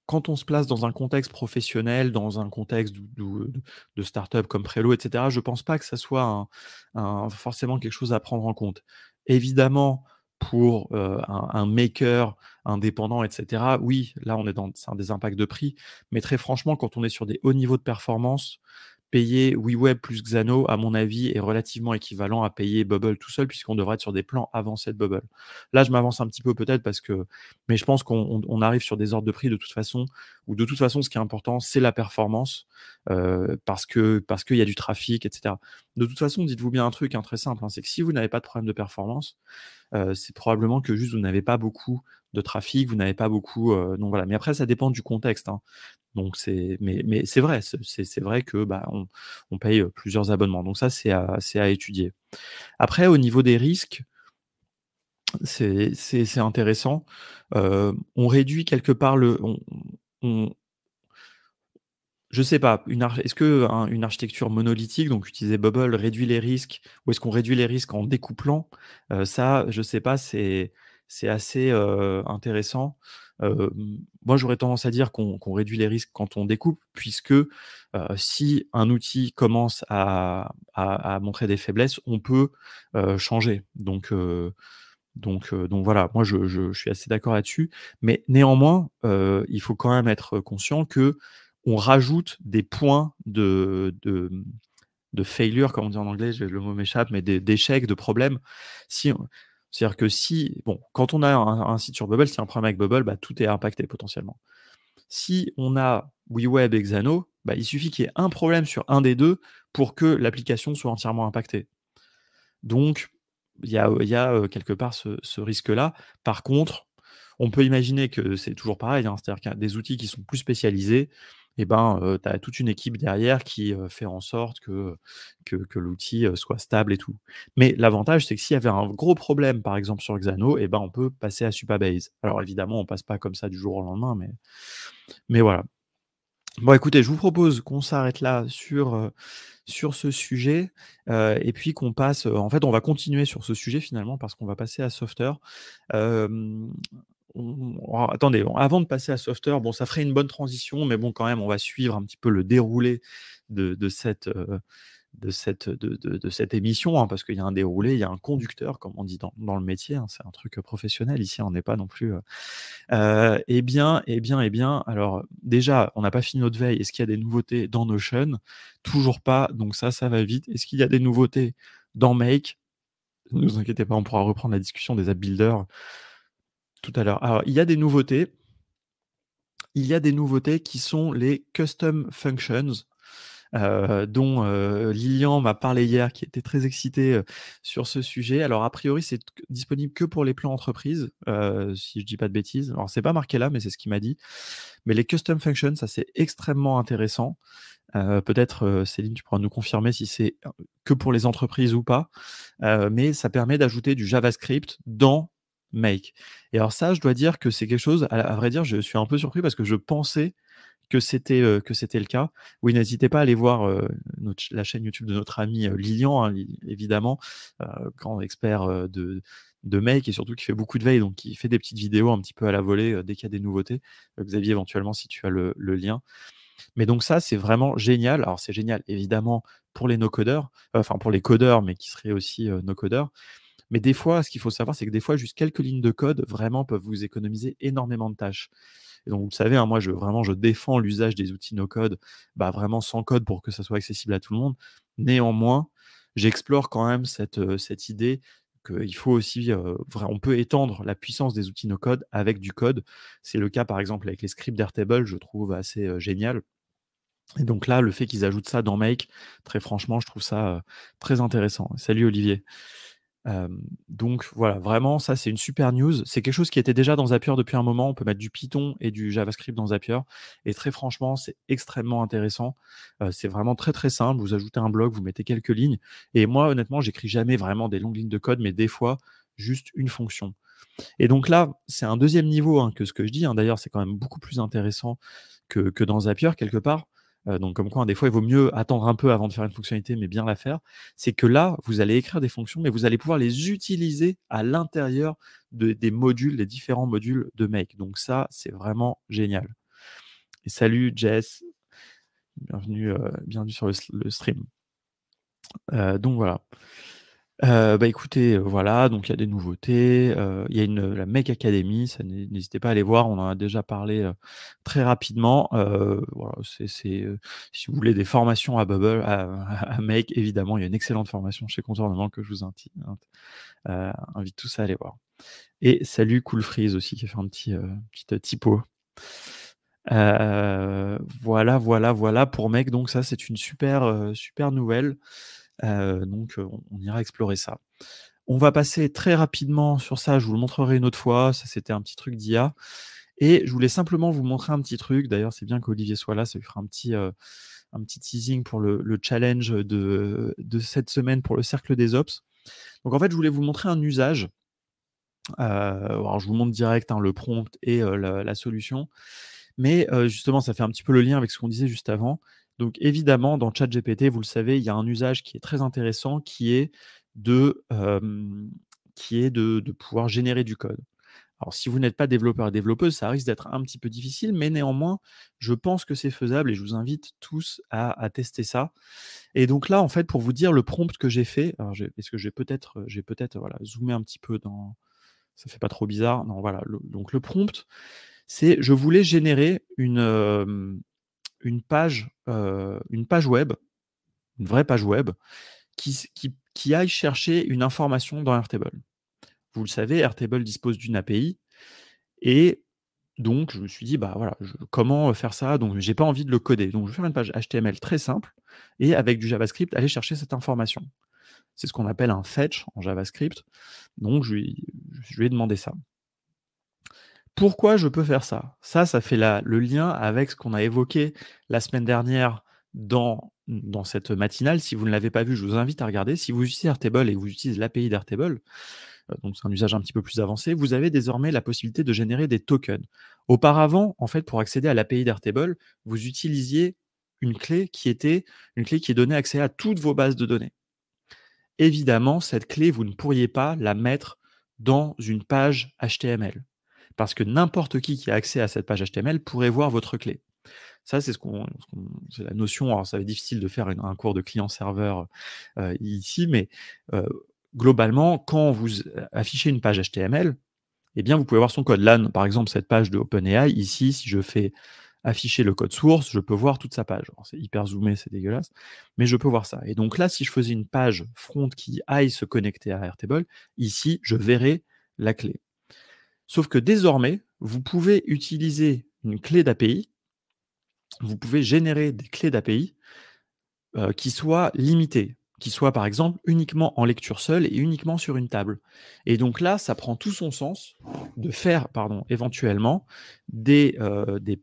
quand on se place dans un contexte professionnel, dans un contexte de start-up comme Prelo, etc., je ne pense pas que ça soit forcément quelque chose à prendre en compte. Évidemment, pour un maker indépendant, etc., oui, là, c'est un des impacts de prix. Mais très franchement, quand on est sur des hauts niveaux de performance, payer WeWeb plus Xano, à mon avis, est relativement équivalent à payer Bubble tout seul, puisqu'on devrait être sur des plans avancés de Bubble. Là, je m'avance un petit peu peut-être mais je pense qu'on arrive sur des ordres de prix de toute façon, où de toute façon, ce qui est important, c'est la performance, parce qu'il y a du trafic, etc. De toute façon, dites-vous bien un truc, hein, très simple, hein, c'est que si vous n'avez pas de problème de performance, c'est probablement que juste vous n'avez pas beaucoup de trafic, vous n'avez pas beaucoup. Donc voilà. Mais après, ça dépend du contexte, hein. Donc mais c'est vrai, c'est vrai que bah, on paye plusieurs abonnements. Donc ça, c'est à étudier. Après, au niveau des risques, c'est intéressant. On réduit quelque part on je sais pas, est-ce que une architecture monolithique, donc utiliser Bubble, réduit les risques, ou est-ce qu'on réduit les risques en découplant? Ça, je sais pas, c'est assez intéressant. Moi, j'aurais tendance à dire qu'on réduit les risques quand on découpe, puisque si un outil commence à montrer des faiblesses, on peut changer. Donc voilà, moi je suis assez d'accord là-dessus. Mais néanmoins, il faut quand même être conscient qu'on rajoute des points de failure, comme on dit en anglais, le mot m'échappe, mais d'échecs, de problèmes. C'est-à-dire que bon, quand on a un site sur Bubble, s'il y a un problème avec Bubble, bah, tout est impacté potentiellement. Si on a WeWeb et Xano, bah, il suffit qu'il y ait un problème sur un des deux pour que l'application soit entièrement impactée. Donc, il y a quelque part ce risque-là. Par contre, on peut imaginer que c'est toujours pareil, hein, c'est-à-dire qu'il y a des outils qui sont plus spécialisés, et ben, tu as toute une équipe derrière qui fait en sorte que l'outil soit stable et tout. Mais l'avantage, c'est que s'il y avait un gros problème, par exemple sur Xano, et ben, on peut passer à Supabase. Alors évidemment, on passe pas comme ça du jour au lendemain, mais voilà. Bon, écoutez, je vous propose qu'on s'arrête là sur ce sujet, et puis qu'on passe, en fait, on va continuer sur ce sujet finalement parce qu'on va passer à Softer. Hem, attendez, avant de passer à Softer, bon, ça ferait une bonne transition, mais bon, quand même, on va suivre un petit peu le déroulé de cette émission, hein, parce qu'il y a un déroulé, il y a un conducteur, comme on dit dans le métier, hein, c'est un truc professionnel ici, on n'est pas non plus. Eh bien, alors déjà, on n'a pas fini notre veille. Est-ce qu'il y a des nouveautés dans Notion? Toujours pas, donc ça va vite. Est-ce qu'il y a des nouveautés dans Make? Ne vous inquiétez pas, on pourra reprendre la discussion des app builders tout à l'heure. Alors, il y a des nouveautés. il y a des nouveautés qui sont les custom functions, dont Lilian m'a parlé hier, qui était très excité sur ce sujet. Alors, a priori, c'est disponible que pour les plans entreprises, si je dis pas de bêtises. Alors, c'est pas marqué là, mais c'est ce qu'il m'a dit. Mais les custom functions, ça, c'est extrêmement intéressant. Peut-être, Céline, tu pourras nous confirmer si c'est que pour les entreprises ou pas. Mais ça permet d'ajouter du JavaScript dans Make. Et alors ça, je dois dire que c'est quelque chose, à vrai dire, je suis un peu surpris parce que je pensais que c'était le cas. Oui, n'hésitez pas à aller voir la chaîne YouTube de notre ami Lilian, hein, évidemment, grand expert de Make et surtout qui fait beaucoup de veille, donc qui fait des petites vidéos un petit peu à la volée dès qu'il y a des nouveautés. Xavier, éventuellement, si tu as le lien. Mais donc ça, c'est vraiment génial. Alors c'est génial, évidemment, pour les no-codeurs, enfin pour les codeurs, mais qui seraient aussi no-codeurs. Mais des fois, ce qu'il faut savoir, c'est que des fois, juste quelques lignes de code, vraiment, peuvent vous économiser énormément de tâches. Et donc, vous le savez, hein, moi, je défends l'usage des outils no-code, bah, vraiment sans code pour que ça soit accessible à tout le monde. Néanmoins, j'explore quand même cette idée qu'il faut aussi, on peut étendre la puissance des outils no-code avec du code. C'est le cas, par exemple, avec les scripts d'Airtable, je trouve assez génial. Et donc là, le fait qu'ils ajoutent ça dans Make, très franchement, je trouve ça très intéressant. Salut Olivier. Donc voilà, vraiment, ça, c'est une super news. C'est quelque chose qui était déjà dans Zapier depuis un moment. On peut mettre du Python et du JavaScript dans Zapier. Et très franchement, c'est extrêmement intéressant. C'est vraiment très, très simple. Vous ajoutez un bloc, vous mettez quelques lignes. Et moi, honnêtement, j'écris jamais vraiment des longues lignes de code, mais des fois, juste une fonction. Et donc là, c'est un deuxième niveau hein, que ce que je dis. Hein. D'ailleurs, c'est quand même beaucoup plus intéressant que dans Zapier, quelque part. Donc comme quoi, hein, des fois, il vaut mieux attendre un peu avant de faire une fonctionnalité, mais bien la faire. C'est que là, vous allez écrire des fonctions, mais vous allez pouvoir les utiliser à l'intérieur des modules, des différents modules de Make. Donc ça, c'est vraiment génial. Et salut Jess, bienvenue sur le stream. Donc voilà. Bah, écoutez, voilà, donc il y a des nouveautés, il y a la Make Academy, ça n'hésitez pas à aller voir, on en a déjà parlé, très rapidement. Voilà, si vous voulez des formations à Bubble, à Make, évidemment, il y a une excellente formation chez Contournement que je vous invite tous à aller voir. Et salut Cool Freeze aussi qui a fait un petite typo. Voilà pour Make, donc ça, c'est une super nouvelle. Donc on ira explorer ça. On va passer très rapidement sur ça, je vous le montrerai une autre fois, ça c'était un petit truc d'IA et je voulais simplement vous montrer un petit truc. D'ailleurs, c'est bien qu'Olivier soit là, ça lui fera un petit teasing pour le challenge de cette semaine pour le cercle des ops. Donc en fait, je voulais vous montrer un usage. Alors je vous montre direct, hein, le prompt et la solution. Mais justement, ça fait un petit peu le lien avec ce qu'on disait juste avant. Donc évidemment, dans ChatGPT, vous le savez, il y a un usage qui est très intéressant qui est de pouvoir générer du code. Alors si vous n'êtes pas développeur et développeuse, ça risque d'être un petit peu difficile, mais néanmoins, je pense que c'est faisable et je vous invite tous à tester ça. Et donc là, en fait, pour vous dire le prompt que j'ai fait, alors est-ce que j'ai peut-être voilà, zoomé un petit peu dans... Ça fait pas trop bizarre. Non, voilà. Donc le prompt, c'est je voulais générer une page web, une vraie page web, qui aille chercher une information dans Airtable. Vous le savez, Airtable dispose d'une API et donc je me suis dit, bah voilà, comment faire ça? Donc j'ai pas envie de le coder. Donc je vais faire une page HTML très simple et avec du JavaScript, aller chercher cette information. C'est ce qu'on appelle un fetch en JavaScript. Donc je lui ai demandé ça. Pourquoi je peux faire ça? Ça fait le lien avec ce qu'on a évoqué la semaine dernière dans cette matinale. Si vous ne l'avez pas vu, je vous invite à regarder. Si vous utilisez Airtable et que vous utilisez l'API d'Airtable, donc c'est un usage un petit peu plus avancé, vous avez désormais la possibilité de générer des tokens. Auparavant, en fait, pour accéder à l'API d'Airtable, vous utilisiez une clé qui est donnée accès à toutes vos bases de données. Évidemment, cette clé, vous ne pourriez pas la mettre dans une page HTML. Parce que n'importe qui a accès à cette page HTML pourrait voir votre clé. Ça, c'est c'est la notion. Alors, ça va être difficile de faire un cours de client-serveur ici, mais globalement, quand vous affichez une page HTML, eh bien, vous pouvez voir son code. Là, par exemple, cette page de OpenAI, ici, si je fais afficher le code source, je peux voir toute sa page. C'est hyper zoomé, c'est dégueulasse, mais je peux voir ça. Et donc là, si je faisais une page front qui aille se connecter à Airtable, ici, je verrai la clé. Sauf que désormais, vous pouvez utiliser une clé d'API, vous pouvez générer des clés d'API qui soient limitées, qui soient par exemple uniquement en lecture seule et uniquement sur une table. Et donc là, ça prend tout son sens de faire, pardon, éventuellement des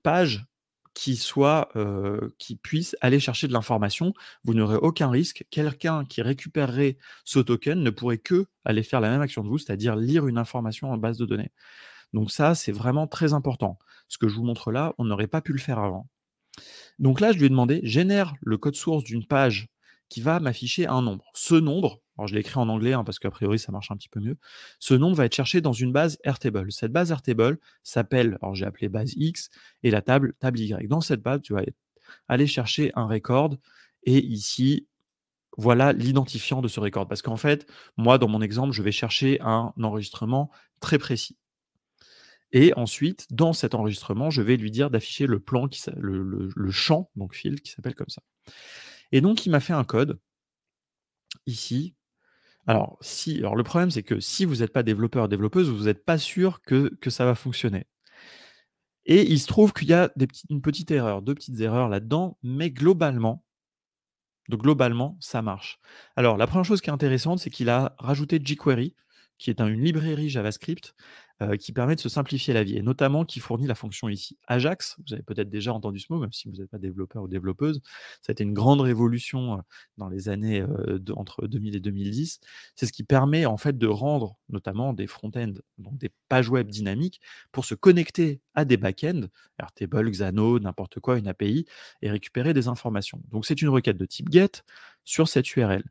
pages qui puissent aller chercher de l'information. Vous n'aurez aucun risque. Quelqu'un qui récupérerait ce token ne pourrait que aller faire la même action que vous, c'est-à-dire lire une information en base de données. Donc ça, c'est vraiment très important. Ce que je vous montre là, on n'aurait pas pu le faire avant. Donc là, je lui ai demandé: «Génère le code source d'une page qui va m'afficher un nombre». Ce nombre, alors je l'ai écrit en anglais, hein, parce qu'a priori ça marche un petit peu mieux. Ce nombre va être cherché dans une base Airtable. Cette base Airtable s'appelle, alors j'ai appelé base X et la table Y. Dans cette base, tu vas aller chercher un record et ici, voilà l'identifiant de ce record. Parce qu'en fait, moi, dans mon exemple, je vais chercher un enregistrement très précis. Et ensuite, dans cet enregistrement, je vais lui dire d'afficher le plan le champ, donc field, qui s'appelle comme ça. Et donc, il m'a fait un code ici. Alors le problème, c'est que si vous n'êtes pas développeur ou développeuse, vous n'êtes pas sûr que ça va fonctionner. Et il se trouve qu'il y a une petite erreur, 2 petites erreurs là-dedans, mais globalement, ça marche. Alors, la première chose qui est intéressante, c'est qu'il a rajouté jQuery, qui est une librairie JavaScript, qui permet de se simplifier la vie et notamment qui fournit la fonction ici Ajax. Vous avez peut-être déjà entendu ce mot, même si vous n'êtes pas développeur ou développeuse. Ça a été une grande révolution, dans les années, entre 2000 et 2010. C'est ce qui permet en fait de rendre notamment des front-end, donc des pages web dynamiques pour se connecter à des back-ends, Airtable, Xano, n'importe quoi, une API et récupérer des informations. Donc c'est une requête de type GET sur cette URL.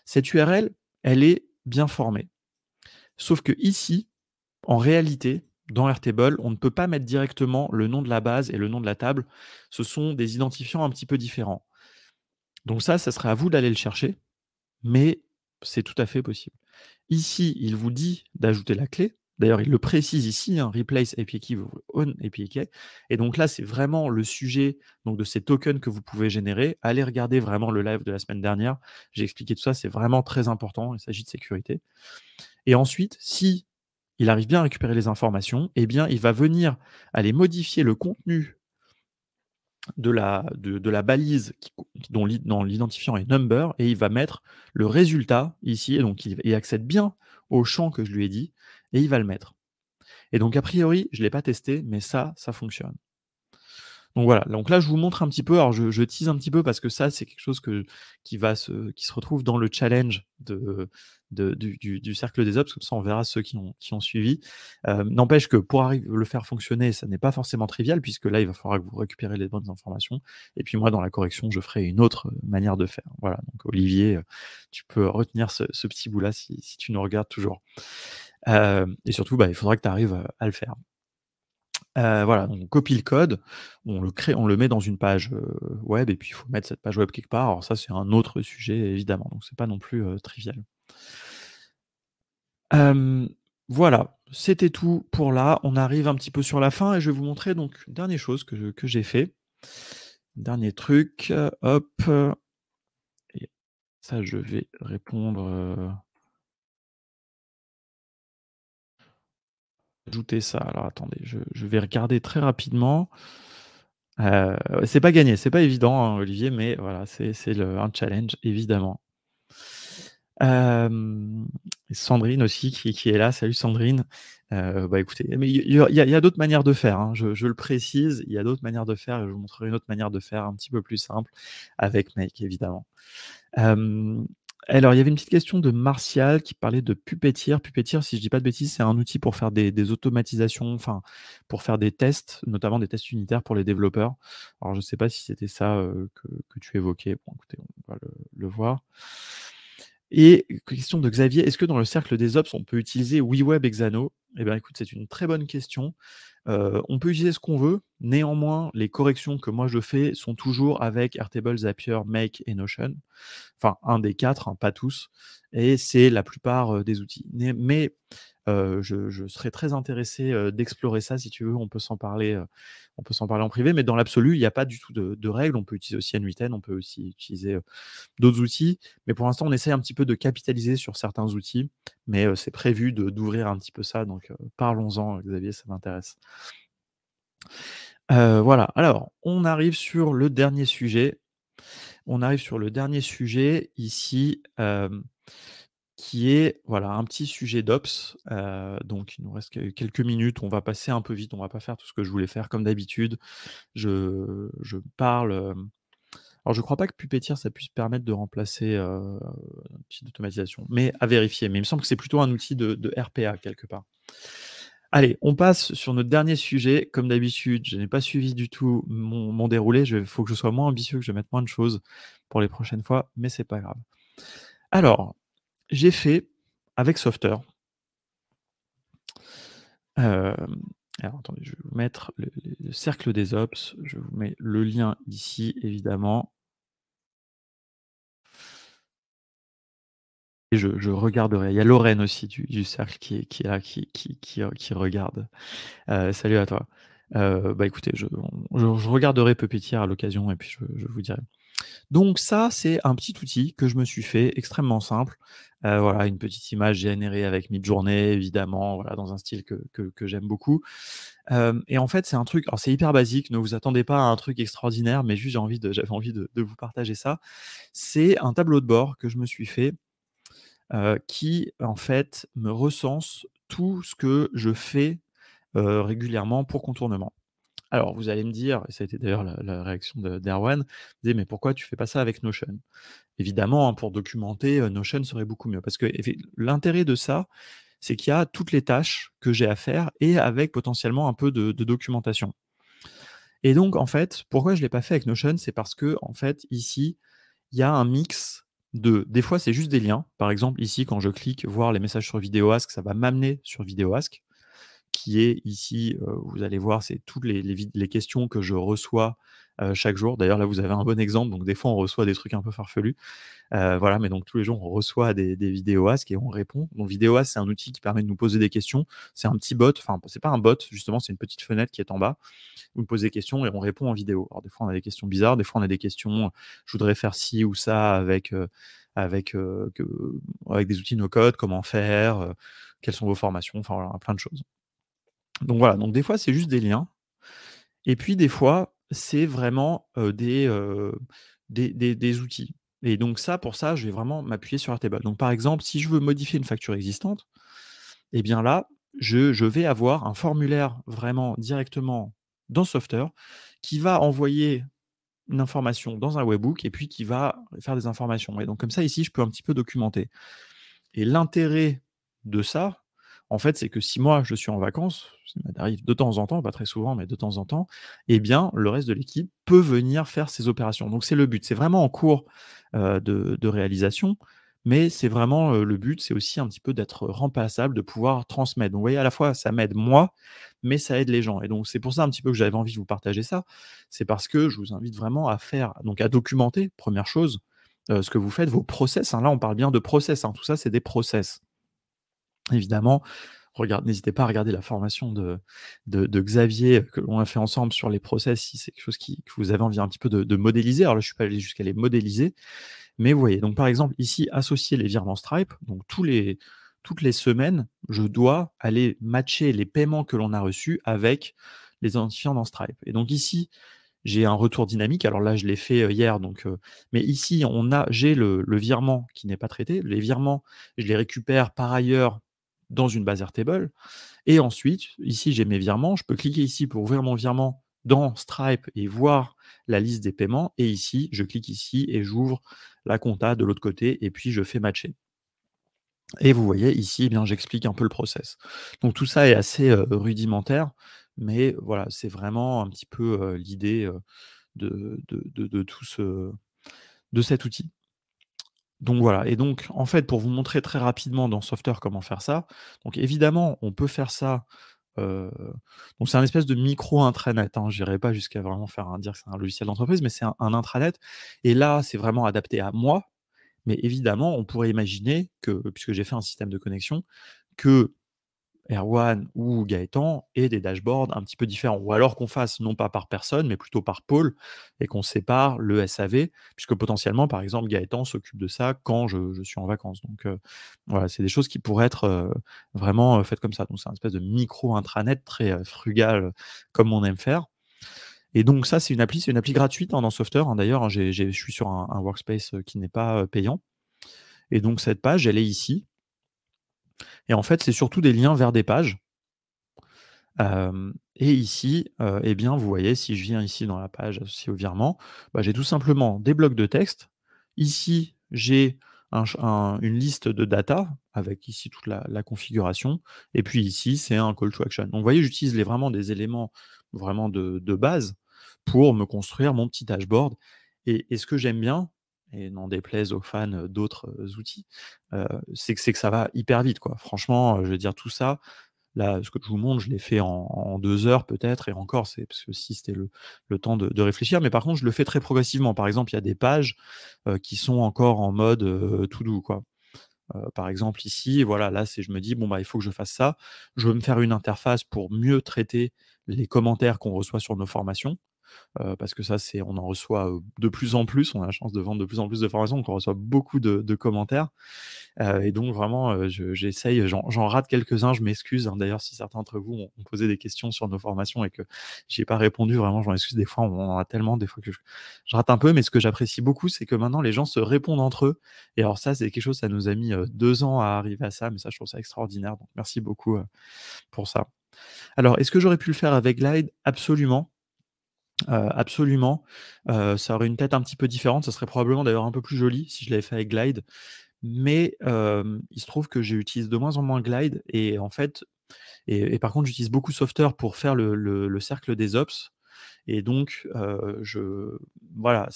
Cette URL, elle est bien formée. Sauf que ici, en réalité, dans Airtable, on ne peut pas mettre directement le nom de la base et le nom de la table. Ce sont des identifiants un petit peu différents. Donc ça serait à vous d'aller le chercher, mais c'est tout à fait possible. Ici, il vous dit d'ajouter la clé. D'ailleurs, il le précise ici, hein, replace API key on API key. Et donc là, c'est vraiment le sujet donc, de ces tokens que vous pouvez générer. Allez regarder vraiment le live de la semaine dernière. J'ai expliqué tout ça, c'est vraiment très important. Il s'agit de sécurité. Et ensuite, si il arrive bien à récupérer les informations, eh bien, il va venir aller modifier le contenu de la balise dont l'identifiant est number et il va mettre le résultat ici et donc il accède bien au champ que je lui ai dit et il va le mettre. Et donc a priori, je ne l'ai pas testé, mais ça fonctionne. Donc voilà, donc là je vous montre un petit peu, alors je tease un petit peu parce que ça c'est quelque chose qui se retrouve dans le challenge du cercle des ops, comme ça on verra ceux qui ont suivi. N'empêche que pour le faire fonctionner, ça n'est pas forcément trivial puisque là il va falloir que vous récupérez les bonnes informations et puis moi dans la correction je ferai une autre manière de faire. Voilà, donc Olivier, tu peux retenir ce petit bout là si tu nous regardes toujours. Et surtout, il faudra que tu arrives à le faire. Voilà, on copie le code, on le crée, on le met dans une page, web et puis il faut mettre cette page web quelque part. Alors ça, c'est un autre sujet évidemment, donc c'est pas non plus, trivial. Voilà, c'était tout pour là. On arrive un petit peu sur la fin et je vais vous montrer donc une dernière chose que j'ai fait. Dernier truc, hop, et ça je vais répondre, ajouter ça. Alors attendez, je vais regarder très rapidement. C'est pas gagné, c'est pas évident, hein, Olivier, mais voilà, c'est un challenge évidemment. Hem, Sandrine aussi qui est là. Salut Sandrine. Écoutez, mais il y a d'autres manières de faire, hein, je le précise, il y a d'autres manières de faire et je vous montrerai une autre manière de faire un petit peu plus simple avec Make évidemment. Hem, alors il y avait une petite question de Martial qui parlait de Puppeteer. Puppeteer, si je dis pas de bêtises, c'est un outil pour faire des automatisations, enfin pour faire des tests, notamment des tests unitaires pour les développeurs. Alors je sais pas si c'était ça, que tu évoquais. Bon écoutez, on va le voir. Et question de Xavier, est-ce que dans le cercle des ops, on peut utiliser WeWeb et Xano? Eh bien, écoute, c'est une très bonne question. On peut utiliser ce qu'on veut. Néanmoins, les corrections que moi je fais sont toujours avec Airtable, Zapier, Make et Notion. Enfin, un des 4, hein, pas tous. Et c'est la plupart des outils. Mais je serais très intéressé d'explorer ça si tu veux. On peut s'en parler en privé. Mais dans l'absolu, il n'y a pas du tout de règles. On peut utiliser aussi N8N, on peut aussi utiliser d'autres outils. Mais pour l'instant, on essaie un petit peu de capitaliser sur certains outils. Mais c'est prévu d'ouvrir un petit peu ça. Donc parlons-en, Xavier, ça m'intéresse. Voilà, alors on arrive sur le dernier sujet. On arrive sur le dernier sujet ici, qui est, voilà, un petit sujet d'Ops. Donc il nous reste que quelques minutes, on va passer un peu vite, on va pas faire tout ce que je voulais faire comme d'habitude. Je parle, alors je crois pas que Puppeteer ça puisse permettre de remplacer, un outil d'automatisation, mais à vérifier. Mais il me semble que c'est plutôt un outil de RPA quelque part. Allez, on passe sur notre dernier sujet. Comme d'habitude, je n'ai pas suivi du tout mon déroulé. Il faut que je sois moins ambitieux, que je mette moins de choses pour les prochaines fois, mais c'est pas grave. Alors, j'ai fait avec Softer. hem, alors attendez, je vais vous mettre le cercle des ops. Je vous mets le lien ici, évidemment. Et je regarderai. Il y a Lorraine aussi du cercle qui est là, qui regarde. Salut à toi. Bah, écoutez, je regarderai Puppeteer à l'occasion et puis je vous dirai. Donc ça, c'est un petit outil que je me suis fait, extrêmement simple. Voilà, une petite image générée avec Midjourney, évidemment, voilà, dans un style que j'aime beaucoup. Et en fait, c'est un truc, alors c'est hyper basique, ne vous attendez pas à un truc extraordinaire, mais juste j'avais envie de vous partager ça. C'est un tableau de bord que je me suis fait, qui en fait me recense tout ce que je fais, régulièrement pour contournement. Alors vous allez me dire, et ça a été d'ailleurs la réaction d'Erwan, il disait: «Mais pourquoi tu fais pas ça avec Notion?» Évidemment, hein, pour documenter, Notion serait beaucoup mieux parce que l'intérêt de ça, c'est qu'il y a toutes les tâches que j'ai à faire et avec potentiellement un peu de documentation. Et donc en fait, pourquoi je l'ai pas fait avec Notion? C'est parce que en fait, ici, il y a un mix des fois, c'est juste des liens. Par exemple, ici, quand je clique voir les messages sur VideoAsk, ça va m'amener sur VideoAsk, qui est ici, vous allez voir, c'est toutes les questions que je reçois, chaque jour. D'ailleurs, là, vous avez un bon exemple, donc des fois, on reçoit des trucs un peu farfelus. Voilà, mais donc tous les jours, on reçoit des vidéos Ask et on répond. Donc vidéo Ask, c'est un outil qui permet de nous poser des questions. C'est un petit bot, enfin, c'est pas un bot, justement, c'est une petite fenêtre qui est en bas. Vous me posez des questions et on répond en vidéo. Alors des fois, on a des questions bizarres, des fois, on a des questions, je voudrais faire ci ou ça avec, avec des outils no code, comment faire, quelles sont vos formations, enfin voilà, plein de choses. Donc voilà, donc des fois, c'est juste des liens et puis des fois, c'est vraiment, des outils et donc ça, pour ça, je vais vraiment m'appuyer sur Airtable. Donc par exemple, si je veux modifier une facture existante et bien là, je vais avoir un formulaire vraiment directement dans Software qui va envoyer une information dans un webhook et puis qui va faire des informations et donc comme ça, ici, je peux un petit peu documenter. Et l'intérêt de ça, en fait, c'est que si moi je suis en vacances, ça m'arrive de temps en temps, pas très souvent, mais de temps en temps, eh bien, le reste de l'équipe peut venir faire ces opérations. Donc c'est le but. C'est vraiment en cours, de réalisation, mais c'est vraiment, le but, c'est aussi un petit peu d'être remplaçable, de pouvoir transmettre. Donc vous voyez, à la fois, ça m'aide moi, mais ça aide les gens et donc c'est pour ça un petit peu que j'avais envie de vous partager ça. C'est parce que je vous invite vraiment à faire donc à documenter, première chose, ce que vous faites, vos process, hein. Là, on parle bien de process, hein. Tout ça, c'est des process. Évidemment, n'hésitez pas à regarder la formation de Xavier que l'on a fait ensemble sur les process, si c'est quelque chose que vous avez envie un petit peu de modéliser. Alors là, je suis pas allé jusqu'à les modéliser, mais vous voyez, donc par exemple, ici, associer les virements Stripe, donc toutes les semaines, je dois aller matcher les paiements que l'on a reçus avec les identifiants dans Stripe et donc ici, j'ai un retour dynamique. Alors là, je l'ai fait, hier, donc mais ici, j'ai le virement qui n'est pas traité. Les virements, je les récupère par ailleurs dans une base Airtable et ensuite, ici, j'ai mes virements. Je peux cliquer ici pour ouvrir mon virement dans Stripe et voir la liste des paiements et ici, je clique ici et j'ouvre la compta de l'autre côté et puis je fais matcher et vous voyez ici, eh bien, j'explique un peu le process. Donc tout ça est assez, rudimentaire, mais voilà, c'est vraiment un petit peu, l'idée, de tout ce de cet outil. Donc voilà et donc en fait, pour vous montrer très rapidement dans Software comment faire ça, donc évidemment, on peut faire ça, heu, donc c'est un espèce de micro intranet, hein. J'irai pas jusqu'à vraiment dire que c'est un logiciel d'entreprise, mais c'est un intranet et là, c'est vraiment adapté à moi, mais évidemment, on pourrait imaginer que, puisque j'ai fait un système de connexion, que Erwan ou Gaëtan aient des dashboards un petit peu différents. Ou alors qu'on fasse non pas par personne, mais plutôt par pôle et qu'on sépare le SAV, puisque potentiellement, par exemple, Gaëtan s'occupe de ça quand je suis en vacances. Donc voilà, c'est des choses qui pourraient être vraiment faites comme ça. Donc c'est un espèce de micro intranet très frugal comme on aime faire. Et donc ça, c'est une appli gratuite, hein, dans Software, hein, d'ailleurs, hein, je suis sur un workspace, qui n'est pas, payant et donc cette page, elle est ici et en fait, c'est surtout des liens vers des pages. Et ici, eh bien, vous voyez, si je viens ici dans la page associée au virement, bah, j'ai tout simplement des blocs de texte. Ici, j'ai une liste de data avec ici toute la configuration et puis ici, c'est un call to action. Donc vous voyez, j'utilise vraiment des éléments vraiment de base pour me construire mon petit dashboard et ce que j'aime bien et n'en déplaise aux fans, d'autres, outils, c'est que ça va hyper vite, quoi. Franchement, je veux dire tout ça, là, ce que je vous montre, je l'ai fait en 2 heures peut-être et encore, c'est parce que si c'était le temps de réfléchir. Mais par contre, je le fais très progressivement. Par exemple, il y a des pages, qui sont encore en mode, to do, quoi. Par exemple ici, voilà, là, c'est je me dis: «Bon, bah, il faut que je fasse ça». Je veux me faire une interface pour mieux traiter les commentaires qu'on reçoit sur nos formations. Parce que ça, on en reçoit, de plus en plus. On a la chance de vendre de plus en plus de formations, donc on reçoit beaucoup de commentaires. Et donc vraiment, j'essaye, j'en rate quelques-uns, je m'excuse, hein, d'ailleurs si certains d'entre vous ont posé des questions sur nos formations et que j'ai pas répondu, vraiment je m'en excuse. Des fois, on en a tellement, des fois que je rate un peu, mais ce que j'apprécie beaucoup, c'est que maintenant les gens se répondent entre eux et alors ça, c'est quelque chose, ça nous a mis, 2 ans à arriver à ça, mais ça, je trouve ça extraordinaire, donc merci beaucoup, pour ça. Alors, est-ce que j'aurais pu le faire avec Glide? Absolument, absolument. Ça aurait une tête un petit peu différente, ça serait probablement d'ailleurs un peu plus joli si je l'avais fait avec Glide. Mais il se trouve que j'utilise de moins en moins Glide et en fait et par contre, j'utilise beaucoup Software pour faire le cercle des ops et donc voilà,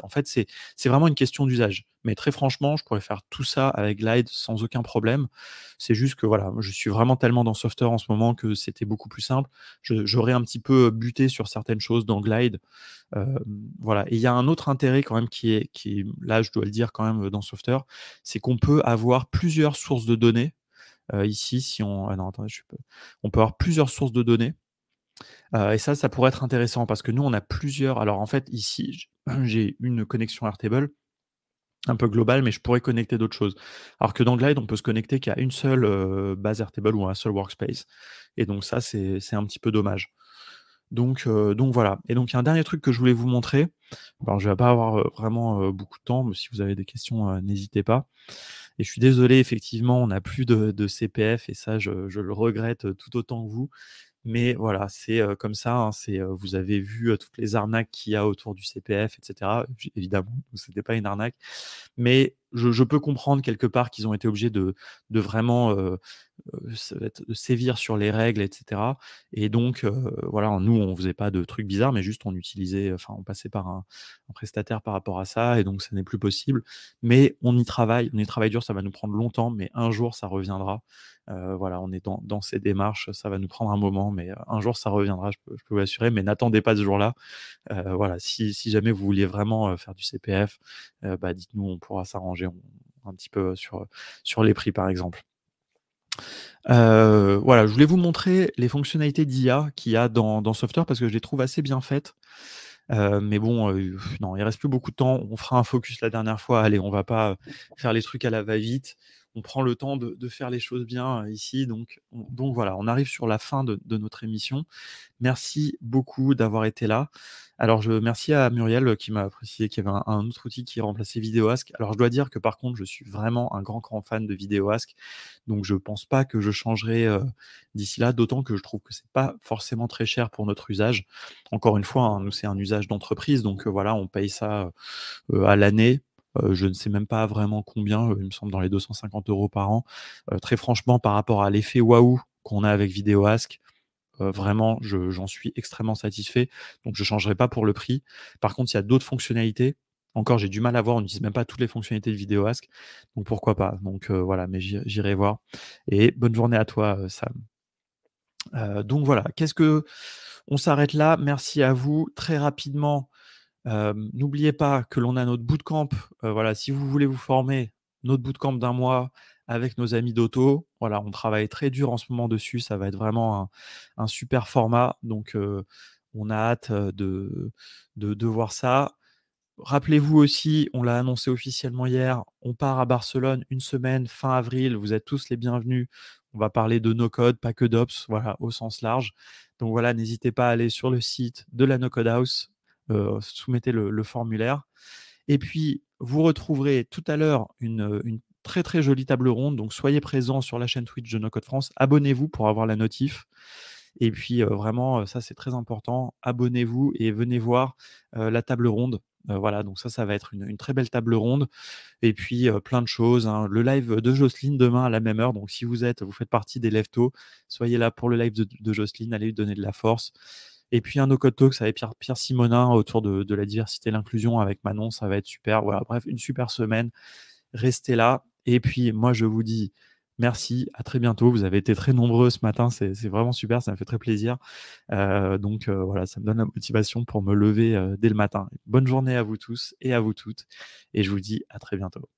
en fait, c'est vraiment une question d'usage. Mais très franchement, je pourrais faire tout ça avec Glide sans aucun problème. C'est juste que voilà, je suis vraiment tellement dans Software en ce moment que c'était beaucoup plus simple. J'aurais un petit peu buté sur certaines choses dans Glide. Hem, voilà et il y a un autre intérêt quand même qui est là, je dois le dire quand même, dans Software, c'est qu'on peut avoir plusieurs sources de données. Ici, si on ah non, attendez, on peut avoir plusieurs sources de données, et ça pourrait être intéressant parce que nous, on a plusieurs alors en fait, ici, j'ai une connexion Airtable un peu globale, mais je pourrais connecter d'autres choses. Alors que dans Glide, on peut se connecter qu'à une seule, base Airtable ou un seul workspace et donc ça, c'est un petit peu dommage. Donc voilà et donc il y a un dernier truc que je voulais vous montrer. Alors je vais pas avoir, vraiment, beaucoup de temps, mais si vous avez des questions, n'hésitez pas et je suis désolé effectivement, on n'a plus de CPF et ça je le regrette, tout autant que vous. Mais voilà, c'est, comme ça, hein, vous avez vu, toutes les arnaques qu'il y a autour du CPF et cetera. Évidemment, c'était pas une arnaque, mais je peux comprendre quelque part qu'ils ont été obligés de vraiment, de sévir sur les règles et cetera et donc voilà, nous, on faisait pas de trucs bizarres, mais juste on utilisait enfin, on passait par un prestataire par rapport à ça et donc ça n'est plus possible. Mais on y travaille dur, ça va nous prendre longtemps, mais un jour ça reviendra. Voilà, on est dans ces démarches, ça va nous prendre un moment, mais un jour ça reviendra, je peux vous l'assurer, mais n'attendez pas ce jour-là. Voilà, si jamais vous vouliez vraiment, faire du CPF, bah, dites-nous, on pourra s'arranger un petit peu sur les prix, par exemple. Voilà, je voulais vous montrer les fonctionnalités d'IA qu'il y a dans Software parce que je les trouve assez bien faites. Mais bon, non, il reste plus beaucoup de temps. On fera un focus la dernière fois. Allez, on va pas, faire les trucs à la va-vite. On prend le temps de faire les choses bien, ici, donc voilà, on arrive sur la fin de notre émission. Merci beaucoup d'avoir été là. Alors merci à Muriel, qui m'a précisé qu'il y avait un autre outil qui remplaçait VideoAsk. Alors je dois dire que par contre, je suis vraiment un grand, grand fan de VideoAsk, donc je pense pas que je changerai, d'ici là, d'autant que je trouve que c'est pas forcément très cher pour notre usage. Encore une fois, hein, nous, c'est un usage d'entreprise, donc voilà, on paye ça, à l'année. Je ne sais même pas vraiment combien, il me semble dans les 250 € par an. Très franchement, par rapport à l'effet waouh qu'on a avec VideoAsk, vraiment, j'en suis extrêmement satisfait, donc je ne changerai pas pour le prix. Par contre, il y a d'autres fonctionnalités. Encore, j'ai du mal à voir, on n'utilise même pas toutes les fonctionnalités de VideoAsk, donc pourquoi pas? Donc voilà, mais j'irai voir et bonne journée à toi, Sam. Donc voilà, on s'arrête là. Merci à vous. Très rapidement, n'oubliez pas que l'on a notre bootcamp, voilà, si vous voulez vous former, notre bootcamp d'1 mois avec nos amis d'Auto. Voilà, on travaille très dur en ce moment dessus, ça va être vraiment un super format, donc on a hâte, de voir ça. Rappelez-vous aussi, on l'a annoncé officiellement hier, on part à Barcelone une semaine fin avril, vous êtes tous les bienvenus. On va parler de no-code, pas que d'ops, voilà, au sens large. Donc voilà, n'hésitez pas à aller sur le site de la No Code House, soumettez le formulaire. Et puis, vous retrouverez tout à l'heure une très très jolie table ronde. Donc, soyez présents sur la chaîne Twitch de No Code France. Abonnez-vous pour avoir la notif. Et puis, vraiment, ça, c'est très important. Abonnez-vous et venez voir la table ronde. Voilà, donc ça va être une très belle table ronde. Et puis, plein de choses, hein. Le live de Jocelyne demain à la même heure. Donc, si vous faites partie des leftos, soyez là pour le live de Jocelyne. Allez lui donner de la force. Et puis un no-code talks avec Pierre Simonin autour de la diversité et l'inclusion avec Manon, ça va être super. Voilà, bref, une super semaine. Restez là. Et puis moi, je vous dis merci, à très bientôt. Vous avez été très nombreux ce matin, c'est vraiment super, ça me fait très plaisir. Donc voilà, ça me donne la motivation pour me lever dès le matin. Bonne journée à vous tous et à vous toutes. Et je vous dis à très bientôt.